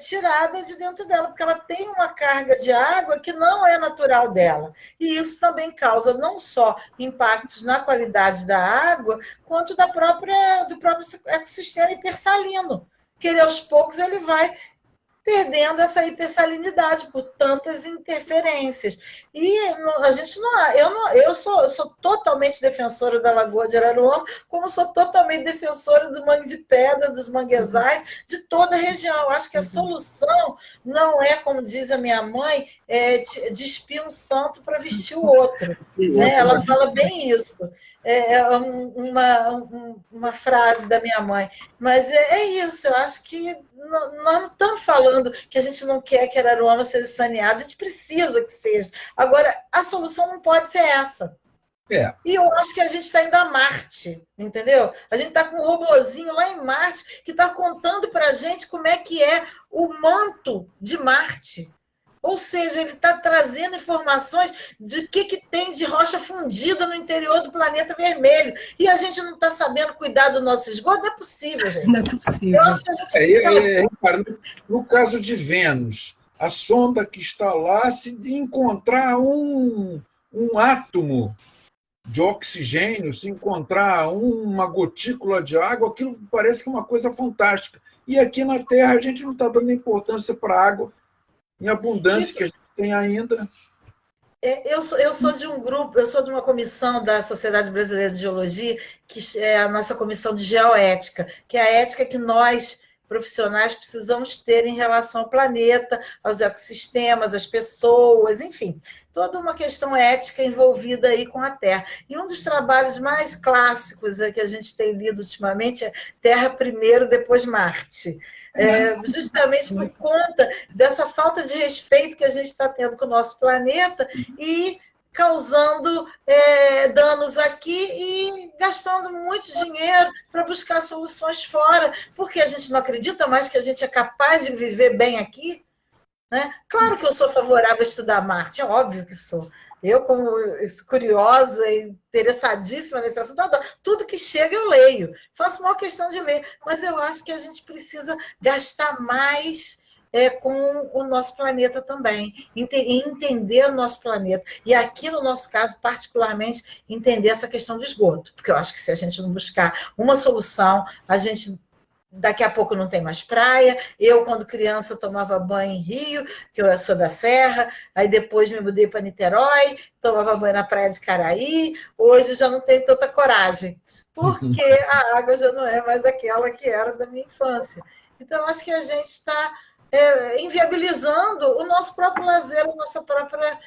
tirada de dentro dela, porque ela tem uma carga de água que não é natural dela. E isso também causa não só impactos na qualidade da água, quanto do próprio ecossistema hipersalino, que ele, aos poucos, ele vai perdendo essa hipersalinidade por tantas interferências. E a gente eu sou totalmente defensora da Lagoa de Araruama, como sou totalmente defensora do Mangue de Pedra, dos manguezais, de toda a região. Eu acho que a solução não é, como diz a minha mãe, despir um santo para vestir o outro. Né? Ela fala bem isso. Uma frase da minha mãe. Mas é isso, eu acho que nós não estamos falando que a gente não quer que Araruama seja saneado, a gente precisa que seja. Agora, a solução não pode ser essa. É. E eu acho que a gente está indo a Marte, entendeu? A gente está com um robozinho lá em Marte que está contando para a gente como é que é o manto de Marte. Ou seja, ele está trazendo informações de que tem de rocha fundida no interior do planeta vermelho. E a gente não está sabendo cuidar do nosso esgoto? Não é possível, gente. Não é possível. Eu acho que a gente precisa... No caso de Vênus, a sonda que está lá, se encontrar um átomo de oxigênio, se encontrar uma gotícula de água, aquilo parece que é uma coisa fantástica. E aqui na Terra a gente não está dando importância para a água em abundância que a gente tem ainda. Eu sou de um grupo, eu sou de uma comissão da Sociedade Brasileira de Geologia, que é a nossa comissão de geoética, que é a ética que nós, profissionais, precisamos ter em relação ao planeta, aos ecossistemas, às pessoas, enfim, toda uma questão ética envolvida aí com a Terra. E um dos trabalhos mais clássicos que a gente tem lido ultimamente é Terra primeiro, depois Marte. Justamente por conta dessa falta de respeito que a gente está tendo com o nosso planeta e causando danos aqui e gastando muito dinheiro para buscar soluções fora, porque a gente não acredita mais que a gente é capaz de viver bem aqui, né? Claro que eu sou favorável a estudar Marte, é óbvio que sou. Eu, como curiosa e interessadíssima nesse assunto, tudo que chega eu leio. Faço maior questão de ler, mas eu acho que a gente precisa gastar mais com o nosso planeta também, entender o nosso planeta. E aqui, no nosso caso, particularmente, entender essa questão do esgoto, porque eu acho que se a gente não buscar uma solução, a gente... Daqui a pouco não tem mais praia. Eu, quando criança, tomava banho em Rio, que eu sou da Serra, aí depois me mudei para Niterói, tomava banho na praia de Caraí. Hoje já não tenho tanta coragem, porque a água já não é mais aquela que era da minha infância. Então, acho que a gente está inviabilizando o nosso próprio lazer, a nossa própria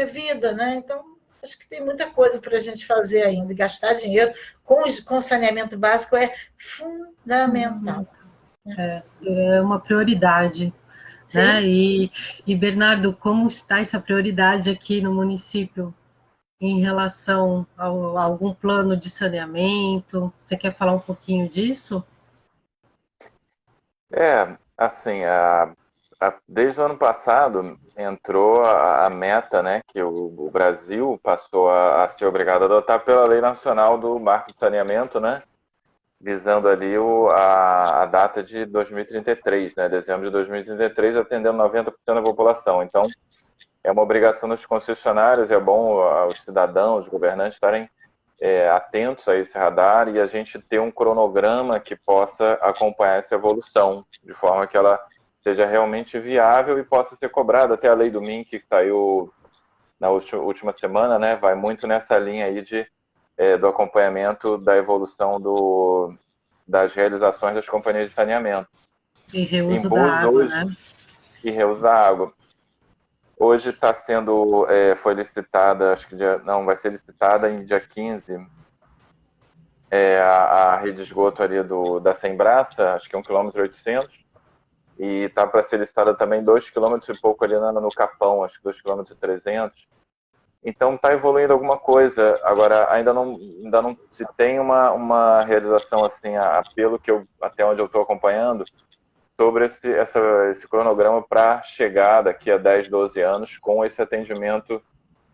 vida, né? Então, acho que tem muita coisa para a gente fazer ainda, e gastar dinheiro com saneamento básico é fundamental. É uma prioridade. Né? E, Bernardo, como está essa prioridade aqui no município em relação a algum plano de saneamento? Você quer falar um pouquinho disso? Assim, desde o ano passado entrou a meta, né, que o Brasil passou a ser obrigado a adotar pela Lei Nacional do Marco de Saneamento, né, visando ali a data de 2033, né, dezembro de 2033, atendendo 90% da população. Então, é uma obrigação dos concessionários, é bom os cidadãos, os governantes estarem atentos a esse radar e a gente ter um cronograma que possa acompanhar essa evolução, de forma que ela seja realmente viável e possa ser cobrada. Até a lei do MINC, que saiu na última semana, né, vai muito nessa linha aí do acompanhamento da evolução das realizações das companhias de saneamento. E reuso da água, hoje, né? E reuso da água. Hoje está sendo, foi licitada, acho que vai ser licitada em dia 15, a rede de esgoto ali da Sembraça, acho que é 1,8 km, e está para ser licitada também 2 km e pouco ali no Capão, acho que 2,3 km. Então está evoluindo alguma coisa. Agora, ainda não se tem uma realização assim, pelo que até onde eu estou acompanhando, sobre esse cronograma para chegar daqui a 10, 12 anos com esse atendimento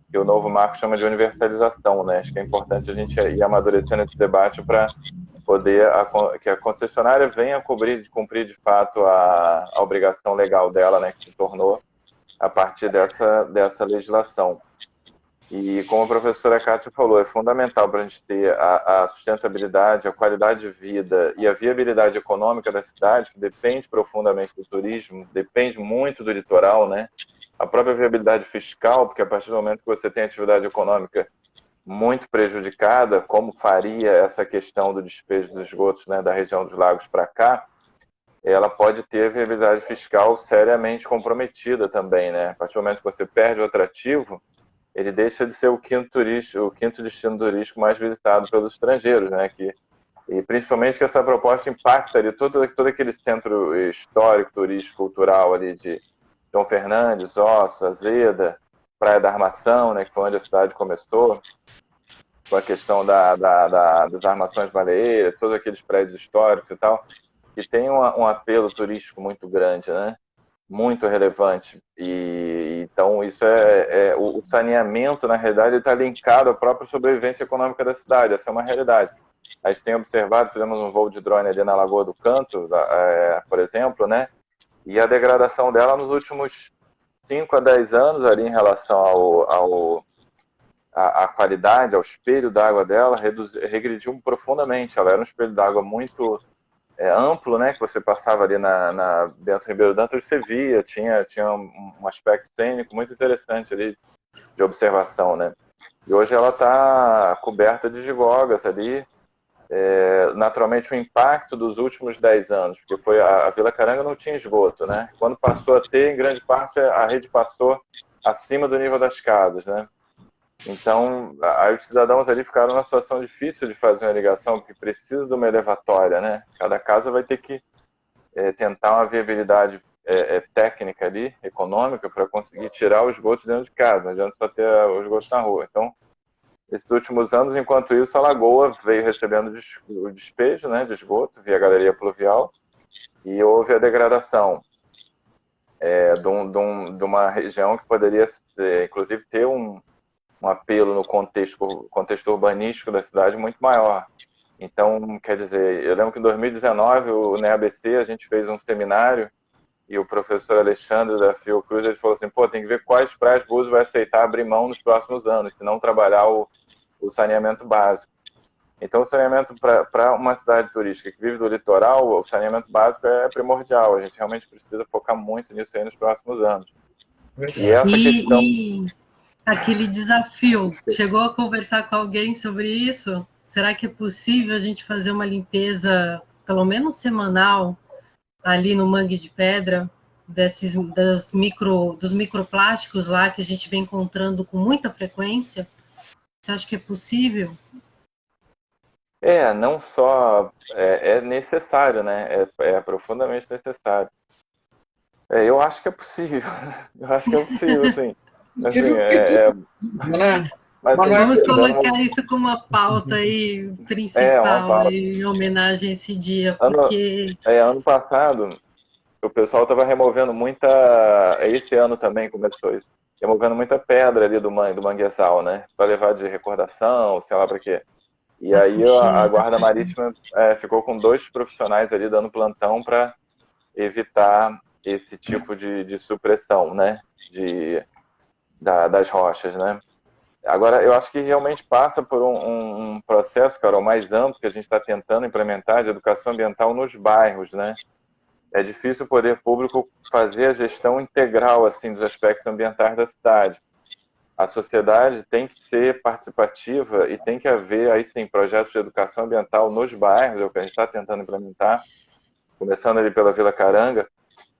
que o novo marco chama de universalização, né? Acho que é importante a gente ir amadurecendo esse debate para poder que a concessionária venha cumprir de fato a obrigação legal dela, né, que se tornou a partir dessa legislação. E como a professora Kátia falou, é fundamental para a gente ter a sustentabilidade, a qualidade de vida e a viabilidade econômica da cidade, que depende profundamente do turismo, depende muito do litoral, né? A própria viabilidade fiscal, porque a partir do momento que você tem atividade econômica muito prejudicada, como faria essa questão do despejo dos esgotos, né, da região dos lagos para cá, ela pode ter a viabilidade fiscal seriamente comprometida também, né? A partir do momento que você perde o atrativo, ele deixa de ser o quinto destino turístico mais visitado pelos estrangeiros, né? E principalmente que essa proposta impacta ali todo aquele centro histórico, turístico, cultural ali de Dom Fernandes, Ossos, Azeda, Praia da Armação, né? Que foi onde a cidade começou. com a questão das armações baleeiras, todos aqueles prédios históricos e tal, que tem um apelo turístico muito grande, né? Muito relevante. E então isso o saneamento, na realidade, está linkado à própria sobrevivência econômica da cidade. Essa é uma realidade. A gente tem observado, fizemos um voo de drone ali na Lagoa do Canto, por exemplo, né? E a degradação dela nos últimos 5 a 10 anos ali em relação à qualidade, ao espelho d'água dela, regrediu profundamente. Ela era um espelho d'água muito amplo, né, que você passava ali dentro do Ribeiro Dantas, você via, tinha um aspecto cênico muito interessante ali de observação, né? E hoje ela está coberta de gigogas ali, naturalmente o impacto dos últimos 10 anos, porque a Vila Caranga não tinha esgoto, né? Quando passou a ter, em grande parte, a rede passou acima do nível das casas, né? Então, os cidadãos ali ficaram numa situação difícil de fazer uma irrigação, porque precisa de uma elevatória, né? Cada casa vai ter que tentar uma viabilidade técnica ali, econômica, para conseguir tirar os esgotos dentro de casa, não adianta só ter os esgotos na rua. Então, esses últimos anos, enquanto isso, a Lagoa veio recebendo o despejo, né, de esgoto via galeria pluvial, e houve a degradação de uma região que poderia, inclusive, ter um apelo no contexto urbanístico da cidade muito maior. Então, quer dizer, eu lembro que em 2019, o NEABC, a gente fez um seminário e o professor Alexandre da Fiocruz, ele falou assim, tem que ver quais praias Búzios vai aceitar abrir mão nos próximos anos, se não trabalhar o saneamento básico. Então, o saneamento para uma cidade turística que vive do litoral, o saneamento básico é primordial. A gente realmente precisa focar muito nisso aí nos próximos anos. Verdade. E essa questão... Aquele desafio, chegou a conversar com alguém sobre isso? Será que é possível a gente fazer uma limpeza, pelo menos semanal, ali no Mangue de Pedra, dos microplásticos lá que a gente vem encontrando com muita frequência? Você acha que é possível? Não só é necessário, né? É profundamente necessário. Eu acho que é possível. Eu acho que é possível, sim. Assim, Vamos colocar isso como uma pauta aí principal, uma pauta. em homenagem a esse dia, porque... Ano passado, o pessoal estava removendo muita... Esse ano também começou isso. Removendo muita pedra ali do manguezal, né? Para levar de recordação, sei lá para quê. E aí a Guarda Marítima ficou com 2 profissionais ali dando plantão para evitar esse tipo de supressão, né? Das rochas, né? Agora, eu acho que realmente passa por um processo, Carol, mais amplo que a gente está tentando implementar de educação ambiental nos bairros, né? É difícil o poder público fazer a gestão integral assim dos aspectos ambientais da cidade. A sociedade tem que ser participativa e tem que haver, aí sim, projetos de educação ambiental nos bairros, é o que a gente está tentando implementar, começando ali pela Vila Caranga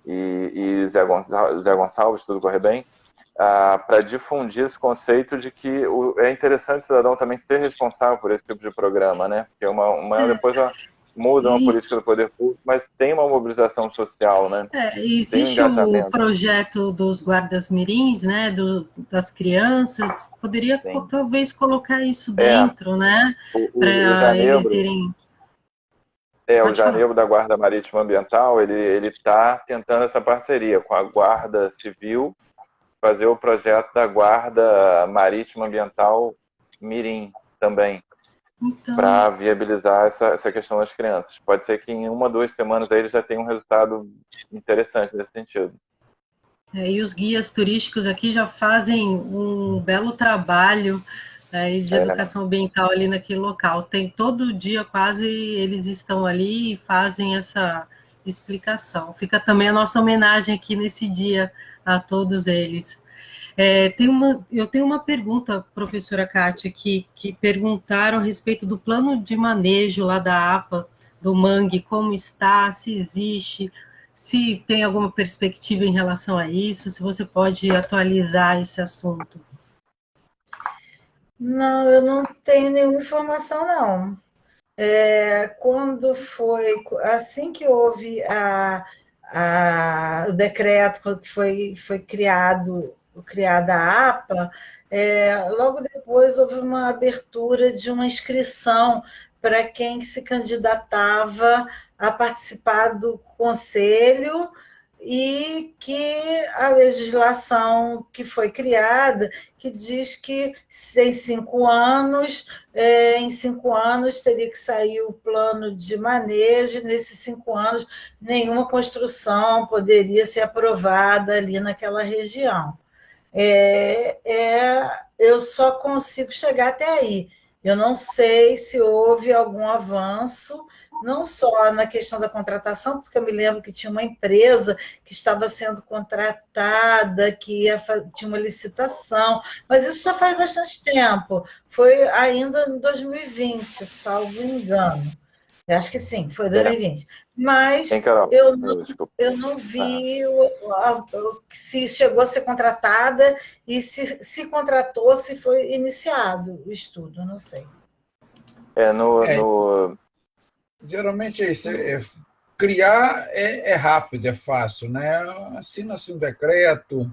e Zé Gonçalves, tudo correr bem, para difundir esse conceito de que é interessante o cidadão também ser responsável por esse tipo de programa, né? Porque depois muda uma política do poder público, mas tem uma mobilização social, né? Existe o projeto dos guardas mirins, né? Das crianças. Poderia talvez colocar isso dentro, né? Para eles irem... o Janeiro da Guarda Marítima Ambiental, ele está tentando essa parceria com a Guarda Civil, fazer o projeto da Guarda Marítima Ambiental Mirim também, para viabilizar essa questão das crianças. Pode ser que em 1 ou 2 semanas aí ele já tenha um resultado interessante nesse sentido. E os guias turísticos aqui já fazem um belo trabalho de educação ambiental ali naquele local. Tem todo dia quase eles estão ali e fazem essa explicação. Fica também a nossa homenagem aqui nesse dia a todos eles. Eu tenho uma pergunta, professora Kátia, que perguntaram a respeito do plano de manejo lá da APA, do mangue, como está, se existe, se tem alguma perspectiva em relação a isso, se você pode atualizar esse assunto. Não, eu não tenho nenhuma informação, não. Quando foi, assim que houve o decreto, quando foi criado criada a APA, logo depois houve uma abertura de uma inscrição para quem se candidatava a participar do conselho, e que a legislação que foi criada, que diz que em 5 anos, teria que sair o plano de manejo, e nesses 5 anos nenhuma construção poderia ser aprovada ali naquela região. Eu só consigo chegar até aí. Eu não sei se houve algum avanço, não só na questão da contratação, porque eu me lembro que tinha uma empresa que estava sendo contratada, tinha uma licitação, mas isso já faz bastante tempo. Foi ainda em 2020, salvo engano. Eu acho que sim, foi 2020. Mas eu não vi se chegou a ser contratada e se contratou, se foi iniciado o estudo, não sei. Geralmente é isso. Criar é rápido, é fácil, né? Assina-se um decreto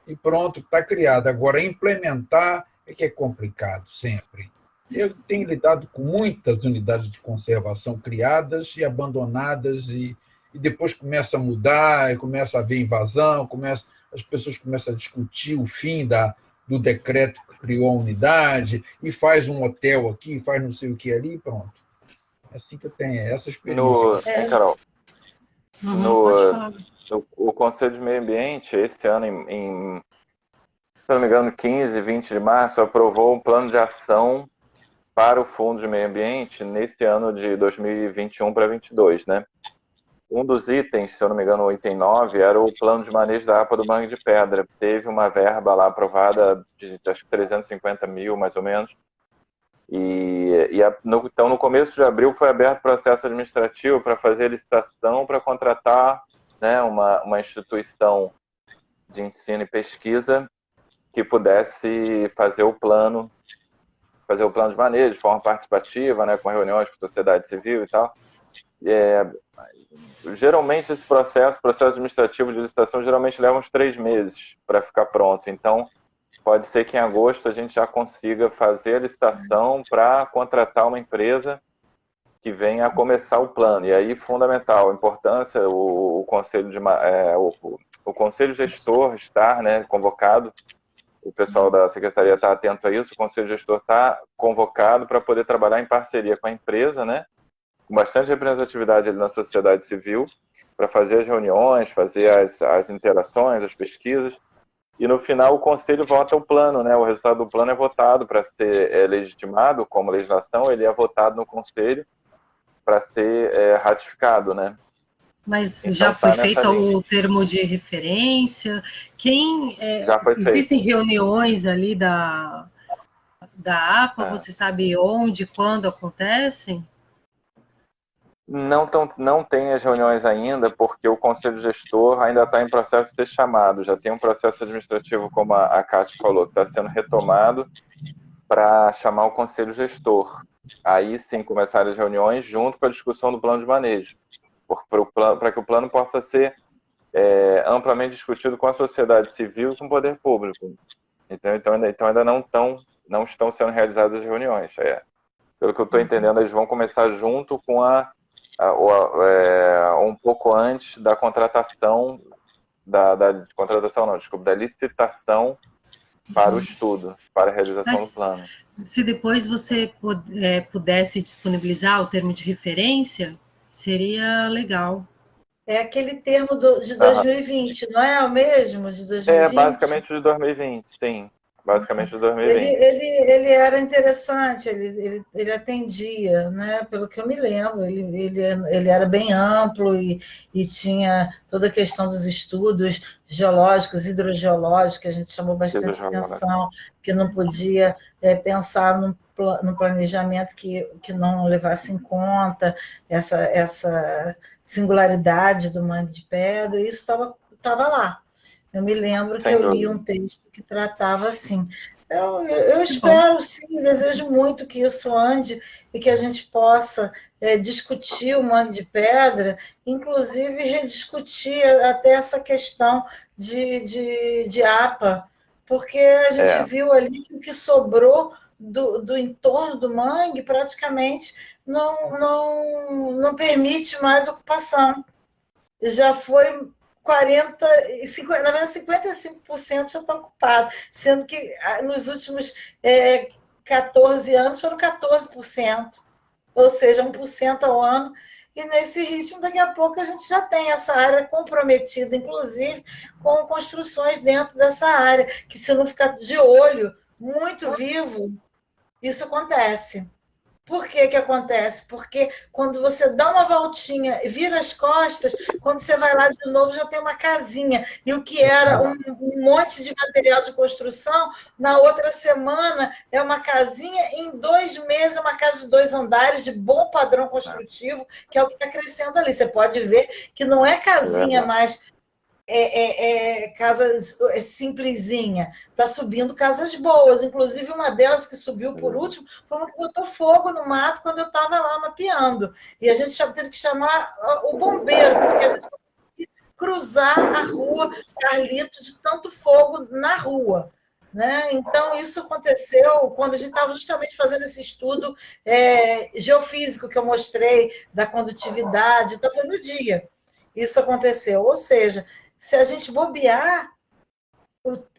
e pronto, está criado. Agora, implementar é que é complicado, sempre. Eu tenho lidado com muitas unidades de conservação criadas e abandonadas, e depois começa a mudar, e começa a haver invasão, as pessoas começam a discutir o fim do decreto que criou a unidade, e faz um hotel aqui, faz não sei o que ali, e pronto. É assim que eu tenho essa experiência. Carol, o Conselho de Meio Ambiente, esse ano, se não me engano, 15, 20 de março, aprovou um plano de ação para o Fundo de Meio Ambiente nesse ano de 2021 para 2022, né? Um dos itens, se eu não me engano, o item 9, era o plano de manejo da APA do Mangue de Pedra. Teve uma verba lá aprovada de, acho que 350 mil, mais ou menos. Então, no começo de abril, foi aberto processo administrativo para fazer licitação para contratar, né, uma instituição de ensino e pesquisa que pudesse fazer o plano de manejo de forma participativa, né, com reuniões com a sociedade civil e tal. Geralmente esse processo administrativo de licitação geralmente leva uns 3 meses para ficar pronto. Então, pode ser que em agosto a gente já consiga fazer a licitação para contratar uma empresa que venha a começar o plano. E aí, fundamental, a importância, o conselho gestor estar, né, convocado. O pessoal da secretaria está atento a isso. O conselho gestor está convocado para poder trabalhar em parceria com a empresa, né, com bastante representatividade ali na sociedade civil, para fazer as reuniões, fazer as interações, as pesquisas. E no final o conselho vota o plano, né? O resultado do plano é votado para ser legitimado como legislação, ele é votado no conselho para ser ratificado, né? Mas então, já foi feito o termo de referência? Já foi existem feito. Reuniões ali da APA, você sabe onde, quando acontecem? Não tem as reuniões ainda, porque o Conselho Gestor ainda está em processo de ser chamado. Já tem um processo administrativo, como a Cátia falou, que está sendo retomado para chamar o Conselho Gestor. Aí sim começar as reuniões junto com a discussão do plano de manejo, para que o plano possa ser amplamente discutido com a sociedade civil e com o poder público. Então ainda não estão sendo realizadas as reuniões. Pelo que eu estou entendendo, eles vão começar junto com um pouco antes da contratação, da licitação para o estudo, para a realização do plano. Se depois você pudesse disponibilizar o termo de referência, seria legal. É aquele termo de 2020, não é o mesmo de 2020? Basicamente de 2020, sim. Basicamente de 2020. Ele era interessante, ele atendia, né? Pelo que eu me lembro, ele era bem amplo e tinha toda a questão dos estudos geológicos, hidrogeológicos, que a gente chamou bastante atenção, que não podia pensar no planejamento que não levasse em conta essa singularidade do Mangue de Pedra, e isso estava lá. Eu me lembro que eu li um texto que tratava assim. Eu espero, sim, desejo muito que isso ande e que a gente possa discutir o Mangue de Pedra, inclusive rediscutir até essa questão de APA, porque a gente viu ali que o que sobrou do entorno do mangue praticamente não permite mais ocupação. Já foi 40, 50, na verdade, 55% já está ocupado, sendo que nos últimos 14 anos foram 14%, ou seja, 1% ao ano. E nesse ritmo, daqui a pouco, a gente já tem essa área comprometida, inclusive com construções dentro dessa área, que se não ficar de olho muito vivo, isso acontece. Por que que acontece? Porque quando você dá uma voltinha e vira as costas, quando você vai lá de novo, já tem uma casinha. E o que era um monte de material de construção, na outra semana é uma casinha, e em 2 meses é uma casa de 2 andares, de bom padrão construtivo, que é o que está crescendo ali. Você pode ver que não é casinha mais... casas simplesinha, está subindo casas boas, inclusive uma delas que subiu por último foi uma que botou fogo no mato quando eu estava lá mapeando, e a gente teve que chamar o bombeiro, porque a gente não conseguia cruzar a rua Carlito de tanto fogo na rua, né? Então, isso aconteceu quando a gente estava justamente fazendo esse estudo geofísico que eu mostrei, da condutividade, então foi no dia. Isso aconteceu, ou seja, se a gente bobear,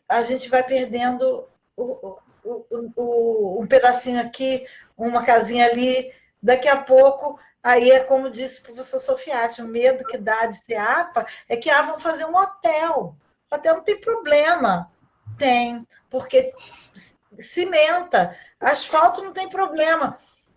a gente vai perdendo um pedacinho aqui, uma casinha ali, daqui a pouco, aí é como disse o professor Sofiati, o medo que dá de ser APA é que vão fazer um hotel. O hotel não tem problema. Tem, porque cimenta, asfalto não tem problema.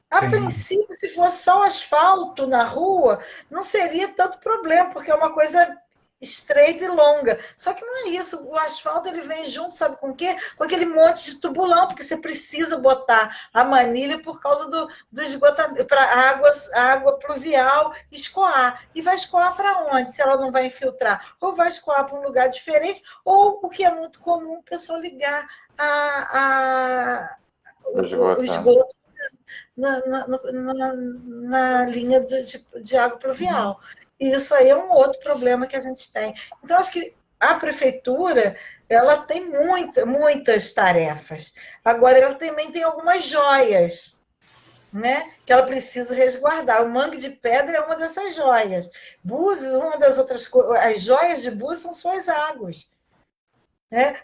A princípio, se fosse só asfalto na rua, não seria tanto problema, porque é uma coisa estreita e longa. Só que não é isso. O asfalto ele vem junto, sabe com o quê? Com aquele monte de tubulão, porque você precisa botar a manilha por causa do esgotamento, para a água pluvial escoar. E vai escoar para onde? Se ela não vai infiltrar? Ou vai escoar para um lugar diferente, ou o que é muito comum, o pessoal ligar o esgoto na linha de água pluvial. E isso aí é um outro problema que a gente tem. Então, acho que a prefeitura ela tem muitas tarefas. Agora, ela também tem algumas joias, né, que ela precisa resguardar. O Mangue de Pedra é uma dessas joias. Búzios, uma das outras coisas, as joias de Búzios são suas águas.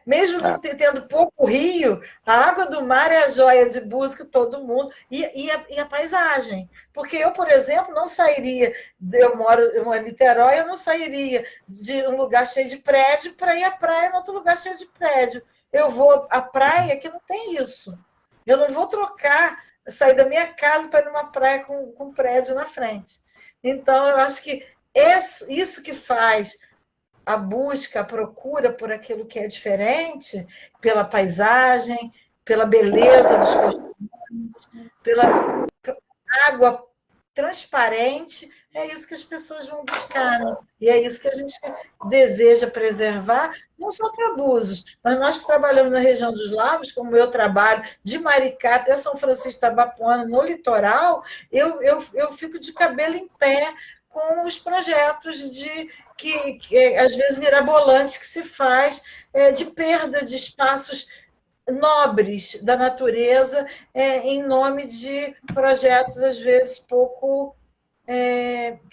Mesmo tendo pouco rio, a água do mar é a joia de busca de todo mundo, e a paisagem. Porque eu, por exemplo, não sairia, eu moro em Niterói, eu não sairia de um lugar cheio de prédio para ir à praia em outro lugar cheio de prédio. Eu vou à praia que não tem isso. Eu não vou sair da minha casa para ir numa praia com prédio na frente. Então, eu acho que isso que faz a busca, a procura por aquilo que é diferente, pela paisagem, pela beleza dos costumes, pela água transparente, é isso que as pessoas vão buscar, né? E é isso que a gente deseja preservar, não só para Búzios, mas nós que trabalhamos na região dos lagos, como eu trabalho, de Maricá até São Francisco da Bapuana, no litoral, eu fico de cabelo em pé com os projetos que às vezes mirabolantes que se faz de perda de espaços nobres da natureza em nome de projetos às vezes pouco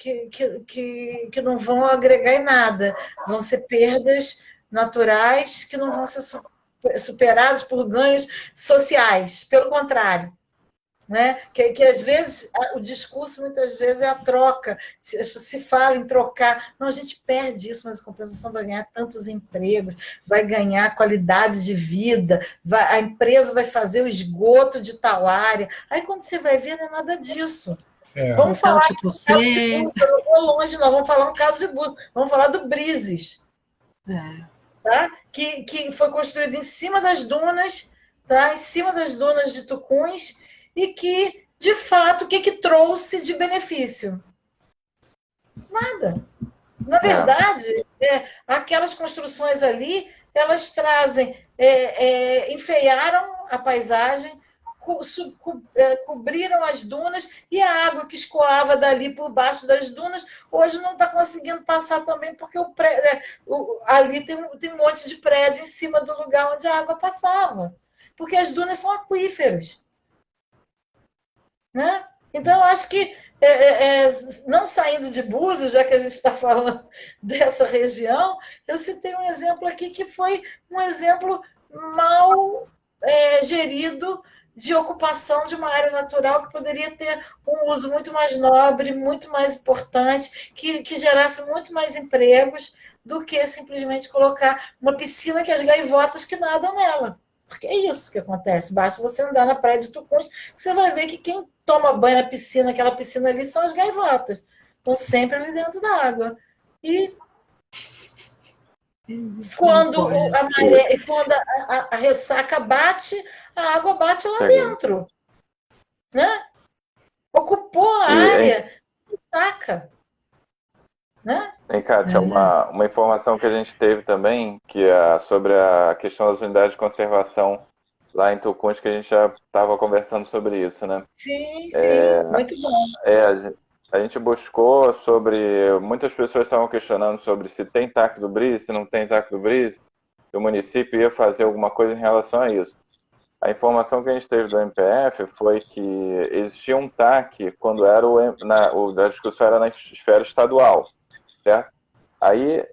que não vão agregar em nada, vão ser perdas naturais que não vão ser superadas por ganhos sociais, pelo contrário. Né? Que às vezes o discurso muitas vezes é a troca, se fala em trocar, não, a gente perde isso, mas a compensação vai ganhar tantos empregos, vai ganhar qualidade de vida, a empresa vai fazer o esgoto de tal área, aí quando você vai ver não é nada disso. Vamos falar tipo no caso de Búzios, eu não vou longe não, vamos falar no caso de Búzios, vamos falar do Brizes, tá? Que foi construído em cima das dunas, tá? Em cima das dunas de Tucuns, e que, de fato, o que trouxe de benefício? Nada. Na verdade, aquelas construções ali, elas trazem, enfeiaram a paisagem, cobriram as dunas, e a água que escoava dali por baixo das dunas, hoje não está conseguindo passar também, porque ali tem um monte de prédio em cima do lugar onde a água passava, porque as dunas são aquíferos. Né? Então, eu acho que, não saindo de Búzios, já que a gente está falando dessa região, eu citei um exemplo aqui que foi um exemplo mal gerido de ocupação de uma área natural que poderia ter um uso muito mais nobre, muito mais importante, que gerasse muito mais empregos do que simplesmente colocar uma piscina que as gaivotas que nadam nela. Porque é isso que acontece. Basta você andar na praia de Tucuns, que você vai ver que quem toma banho na piscina, aquela piscina ali, são as gaivotas. Estão sempre ali dentro da água. E quando a ressaca bate, a água bate lá dentro. Né? Ocupou a área, ressaca. Né? Kátia, uma informação que a gente teve também, que é sobre a questão das unidades de conservação lá em Tucuns, que a gente já estava conversando sobre isso, né? Sim, muito bom. A gente buscou sobre... Muitas pessoas estavam questionando sobre se tem TAC do Brise, se não tem TAC do Brise, se o município ia fazer alguma coisa em relação a isso. A informação que a gente teve do MPF foi que existia um TAC quando era a discussão era na esfera estadual, certo? Aí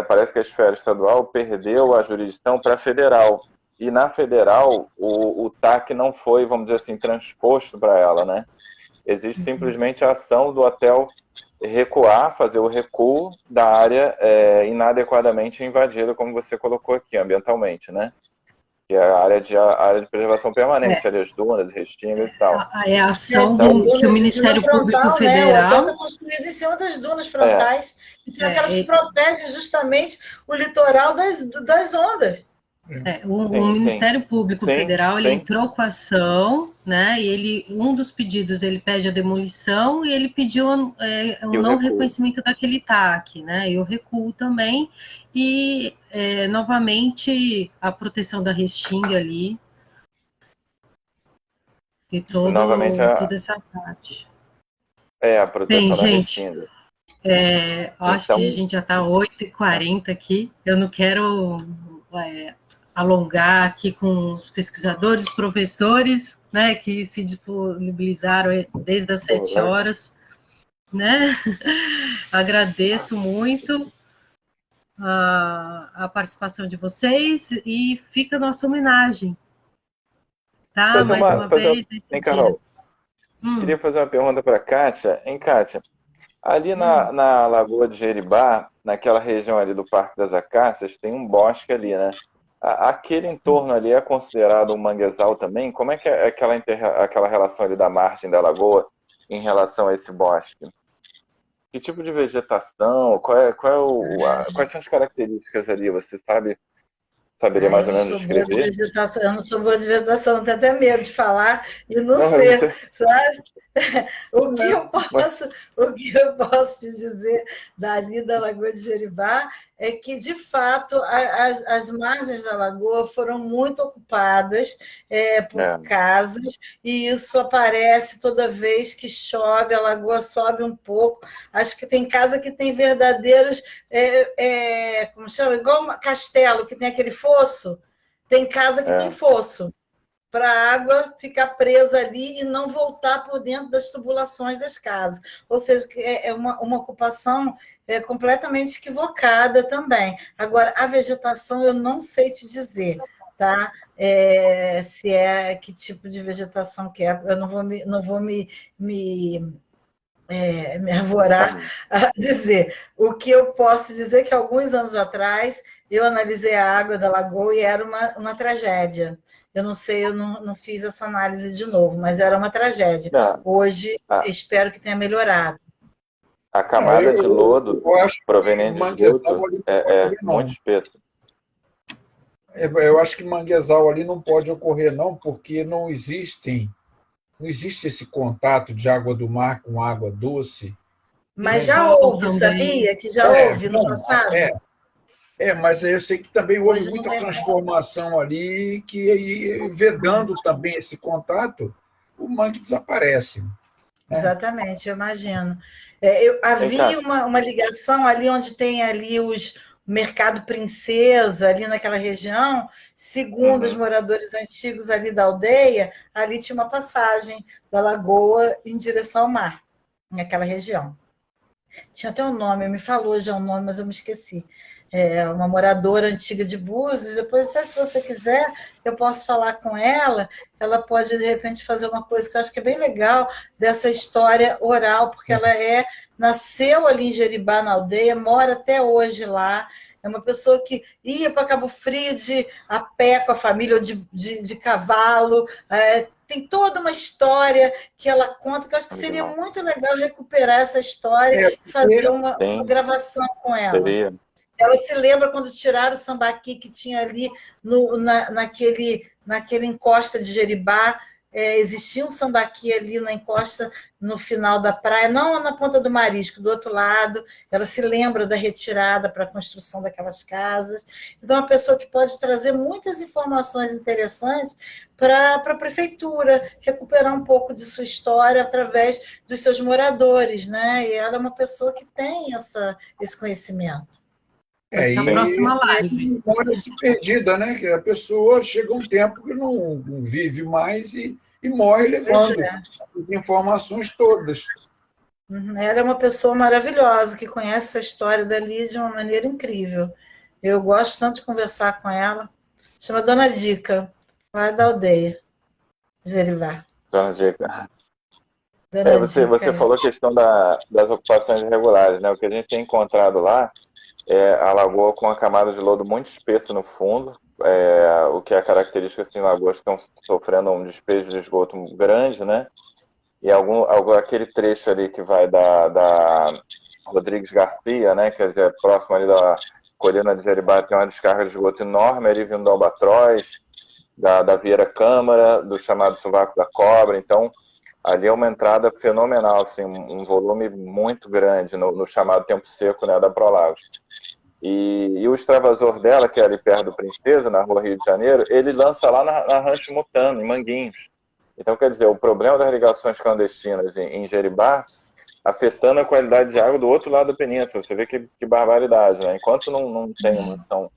parece que a esfera estadual perdeu a jurisdição para a federal. E na federal, o TAC não foi, vamos dizer assim, transposto para ela, né? Existe simplesmente a ação do hotel recuar, fazer o recuo da área inadequadamente invadida, como você colocou aqui, ambientalmente, né? Que é a área de preservação permanente, ali as dunas, restingas e tal. É a ação que o Ministério Público Federal... Né? O hotel está construído em cima das dunas frontais, que são aquelas que protegem justamente o litoral das ondas. O Ministério Público Federal ele entrou com a ação, né? E um dos pedidos ele pede a demolição e ele pediu um não reconhecimento daquele TAC, né? E o recuo também e novamente a proteção da restinga ali e toda essa parte. A proteção da restinga. Acho que a gente já está 8h40 aqui. Eu não quero alongar aqui com os pesquisadores, professores, né, que se disponibilizaram desde as 7 horas, né? Agradeço muito a participação de vocês e fica a nossa homenagem, tá? Mais uma vez nesse dia. Carol, queria fazer uma pergunta para a Kátia. Kátia, ali na Lagoa de Jeribá, naquela região ali do Parque das Acácias, tem um bosque ali, né? Aquele entorno ali é considerado um manguezal também? Como é que é aquela relação ali da margem da lagoa em relação a esse bosque? Que tipo de vegetação? Quais são as características ali? Você saberia mais ou menos descrever? Eu não sou boa de vegetação, tenho até medo de falar e não ser, sabe? O que eu posso te dizer dali da Lagoa de Jeribá é que, de fato, as margens da lagoa foram muito ocupadas por casas, e isso aparece toda vez que chove, a lagoa sobe um pouco. Acho que tem casa que tem verdadeiros, como chama? Igual castelo, que tem aquele fosso. Tem casa que tem fosso, para a água ficar presa ali e não voltar por dentro das tubulações das casas. Ou seja, é uma ocupação completamente equivocada também. Agora, a vegetação eu não sei te dizer, tá? Se que tipo de vegetação que é. Eu não vou me arvorar a dizer. O que eu posso dizer é que, alguns anos atrás, eu analisei a água da lagoa e era uma tragédia. Eu não sei, eu não fiz essa análise de novo, mas era uma tragédia. Hoje, espero que tenha melhorado. A camada de lodo proveniente de esgoto é muito espessa. Eu acho que manguezal ali não pode ocorrer, não, porque não existe esse contato de água do mar com água doce. Mas já houve, sabia? Que já houve no passado? Mas eu sei que também houve Hoje não muita tem. transformação ali, que aí, vedando também esse contato, o mangue desaparece, né? Exatamente, eu imagino. Vem cá. Havia uma ligação ali onde tem ali o Mercado Princesa, ali naquela região, segundo os Uhum. moradores antigos ali da aldeia, ali tinha uma passagem da lagoa em direção ao mar, naquela região. Tinha até um nome, me falou já um nome, mas eu me esqueci. Uma moradora antiga de Búzios, depois até se você quiser, eu posso falar com ela pode de repente fazer uma coisa que eu acho que é bem legal dessa história oral, porque ela nasceu ali em Jeribá, na aldeia, mora até hoje lá, é uma pessoa que ia para Cabo Frio a pé com a família, ou de cavalo, tem toda uma história que ela conta, que eu acho que seria Legal. muito legal recuperar essa história e fazer Porque uma Sim, gravação com ela. seria. Ela se lembra quando tiraram o sambaqui que tinha ali naquele encosta de Jeribá. Existia um sambaqui ali na encosta, no final da praia, não na Ponta do Marisco, do outro lado. Ela se lembra da retirada para a construção daquelas casas. Então, é uma pessoa que pode trazer muitas informações interessantes para a prefeitura, recuperar um pouco de sua história através dos seus moradores, né? E ela é uma pessoa que tem esse conhecimento. Pode ser a Sim. próxima e live. memória se perdida, né? Que a pessoa chega um tempo que não vive mais e morre Pois levando é. as informações todas. Ela é uma pessoa maravilhosa, que conhece essa história dali de uma maneira incrível. Eu gosto tanto de conversar com ela. Chama Dona Dica, lá da aldeia, Jerivá. Dona Dica. Dona Você Dica. falou a questão das ocupações irregulares, né? O que a gente tem encontrado lá é a lagoa com a camada de lodo muito espessa no fundo, o que é característica assim, lagoas que estão sofrendo um despejo de esgoto grande, né? E aquele trecho ali que vai da Rodrigues Garcia, né? Quer dizer, próximo ali da Colina de Jeribá, tem uma descarga de esgoto enorme ali vindo do Albatroz, da Vieira Câmara, do chamado Sovaco da Cobra. Então, ali é uma entrada fenomenal, assim, um volume muito grande no chamado tempo seco, né, da Prolagos. E o extravasor dela, que é ali perto do Princesa, na rua Rio de Janeiro, ele lança lá na Rancho Mutano, em Manguinhos. Então, quer dizer, o problema das ligações clandestinas em Jeribá, afetando a qualidade de água do outro lado da península. Você vê que barbaridade, né? Enquanto não tem uma ação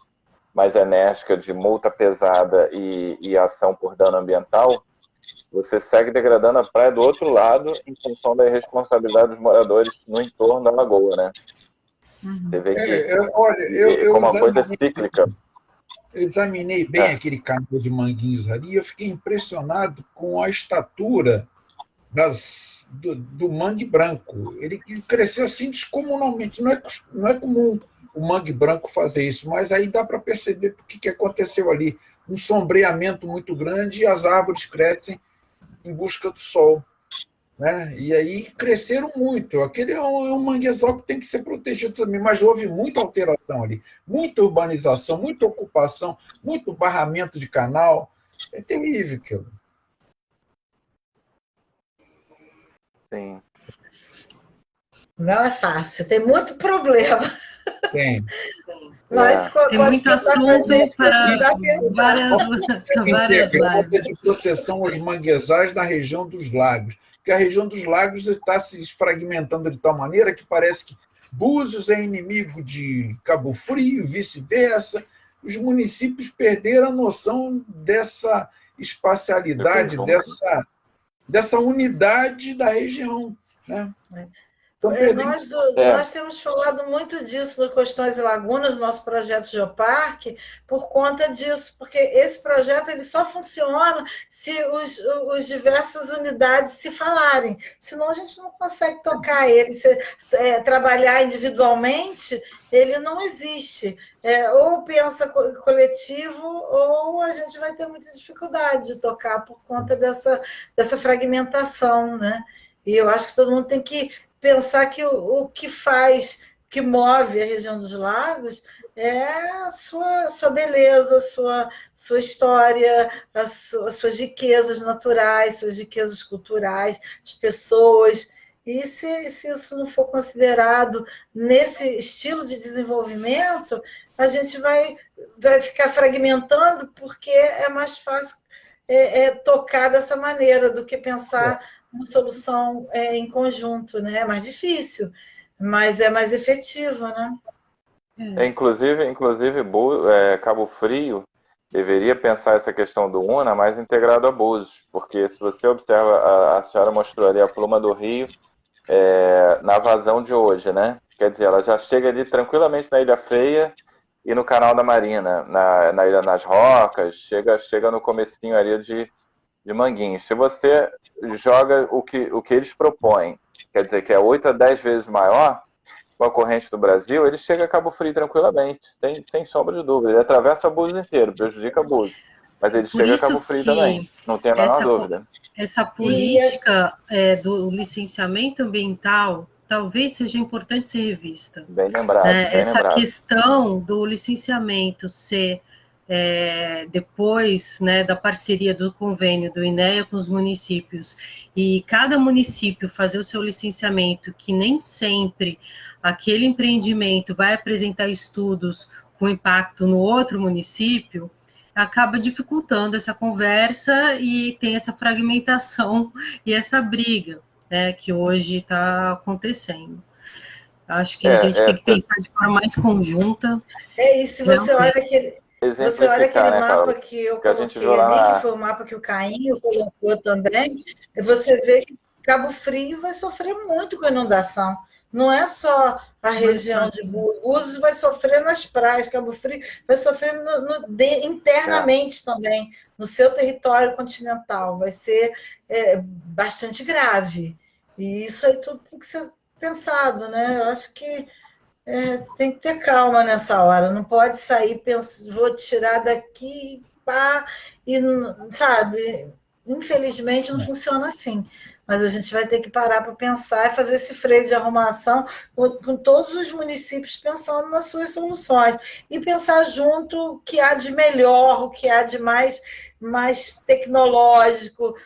mais enérgica de multa pesada e ação por dano ambiental, você segue degradando a praia do outro lado em função da irresponsabilidade dos moradores no entorno da lagoa, né? Você vê que como uma coisa cíclica. Eu examinei bem aquele canal de Manguinhos ali e eu fiquei impressionado com a estatura do mangue branco. Ele cresceu assim descomunalmente. Não é comum o mangue branco fazer isso, mas aí dá para perceber o que aconteceu ali. Um sombreamento muito grande e as árvores crescem em busca do sol, né? E aí cresceram muito. Aquele é um manguezal que tem que ser protegido também, mas houve muita alteração ali, muita urbanização, muita ocupação, muito barramento de canal. É terrível aquilo. Sim. Não é fácil, tem muito problema. Tem. Mas tem muito assunto para várias lives. De proteção aos manguezais na região dos lagos, porque a região dos lagos está se fragmentando de tal maneira que parece que Búzios é inimigo de Cabo Frio, vice-versa. Os municípios perderam a noção dessa espacialidade, dessa unidade da região, né? Então, nós temos falado muito disso no Costões e Lagunas, nosso projeto Geoparque, por conta disso, porque esse projeto ele só funciona se os diversas unidades se falarem, senão a gente não consegue tocar ele. Trabalhar individualmente, ele não existe. Ou pensa coletivo, ou a gente vai ter muita dificuldade de tocar por conta dessa fragmentação, né? E eu acho que todo mundo tem que pensar que o que move a região dos lagos é a sua beleza, sua história, as suas riquezas naturais, suas riquezas culturais, as pessoas. E se isso não for considerado nesse estilo de desenvolvimento, a gente vai ficar fragmentando, porque é mais fácil tocar dessa maneira do que pensar uma solução em conjunto, né? É mais difícil, mas é mais efetivo, né? Inclusive Cabo Frio deveria pensar essa questão do UNA mais integrado a Búzios, porque se você observa, a senhora mostrou ali a pluma do Rio na vazão de hoje, né? Quer dizer, ela já chega ali tranquilamente na Ilha Feia e no Canal da Marina, na Ilha das Rocas, chega no comecinho ali de Manguinhos. Se você joga o que eles propõem, quer dizer que é 8 a 10 vezes maior, com a corrente do Brasil, ele chega a Cabo Frio tranquilamente, sem sombra de dúvida. Ele atravessa Búzios inteiro, prejudica Búzios. Mas ele chega a Cabo Frio também, não tem a menor dúvida. Essa política do licenciamento ambiental talvez seja importante ser revista. Bem lembrado, essa questão do licenciamento ser depois, né, da parceria do convênio do INEA com os municípios, e cada município fazer o seu licenciamento, que nem sempre aquele empreendimento vai apresentar estudos com impacto no outro município, acaba dificultando essa conversa e tem essa fragmentação e essa briga, né, que hoje está acontecendo. Acho que a gente tem que pensar de forma mais conjunta. E se você olha aquele mapa que eu coloquei ali, que foi o mapa que o Cainho colocou também, você vê que Cabo Frio vai sofrer muito com a inundação. Não é só a região de Búzios, vai sofrer nas praias. Cabo Frio vai sofrer internamente também, no seu território continental. Vai ser bastante grave. E isso aí tudo tem que ser pensado, né? Eu acho que tem que ter calma nessa hora. Não pode sair pensando, vou tirar daqui, pá, e, sabe, infelizmente não funciona assim. Mas a gente vai ter que parar para pensar e fazer esse freio de arrumação com todos os municípios pensando nas suas soluções. E pensar junto o que há de melhor, o que há de mais tecnológico,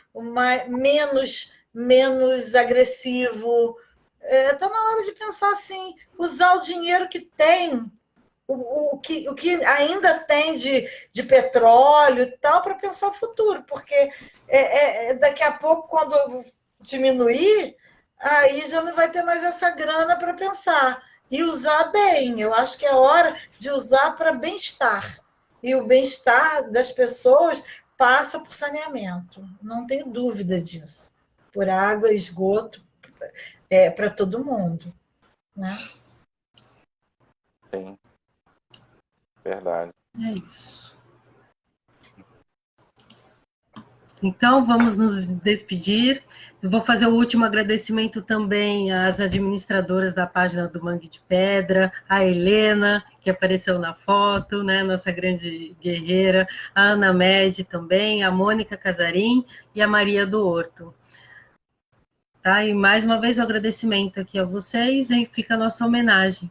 menos agressivo. Está na hora de pensar assim, usar o dinheiro que tem, o que ainda tem de petróleo e tal, para pensar o futuro, porque daqui a pouco, quando diminuir, aí já não vai ter mais essa grana para pensar. E usar bem, eu acho que é hora de usar para bem-estar. E o bem-estar das pessoas passa por saneamento, não tenho dúvida disso. Por água, esgoto, para todo mundo, né? Sim, verdade. É isso. Então, vamos nos despedir. Eu vou fazer o último agradecimento também às administradoras da página do Mangue de Pedra, a Helena, que apareceu na foto, né, nossa grande guerreira, a Ana Med também, a Mônica Casarim e a Maria do Horto. Tá? E mais uma vez o agradecimento aqui a vocês, e fica a nossa homenagem.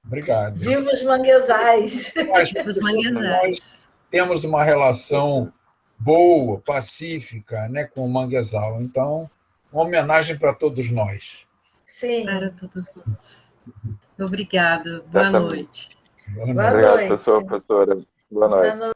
Obrigado. Viva os manguezais! Viva os manguezais! Nós temos uma relação boa, pacífica, né, com o manguezal. Então, uma homenagem para todos nós. Sim. Para todos nós. Obrigado. Boa noite. Obrigado, professora. Boa noite.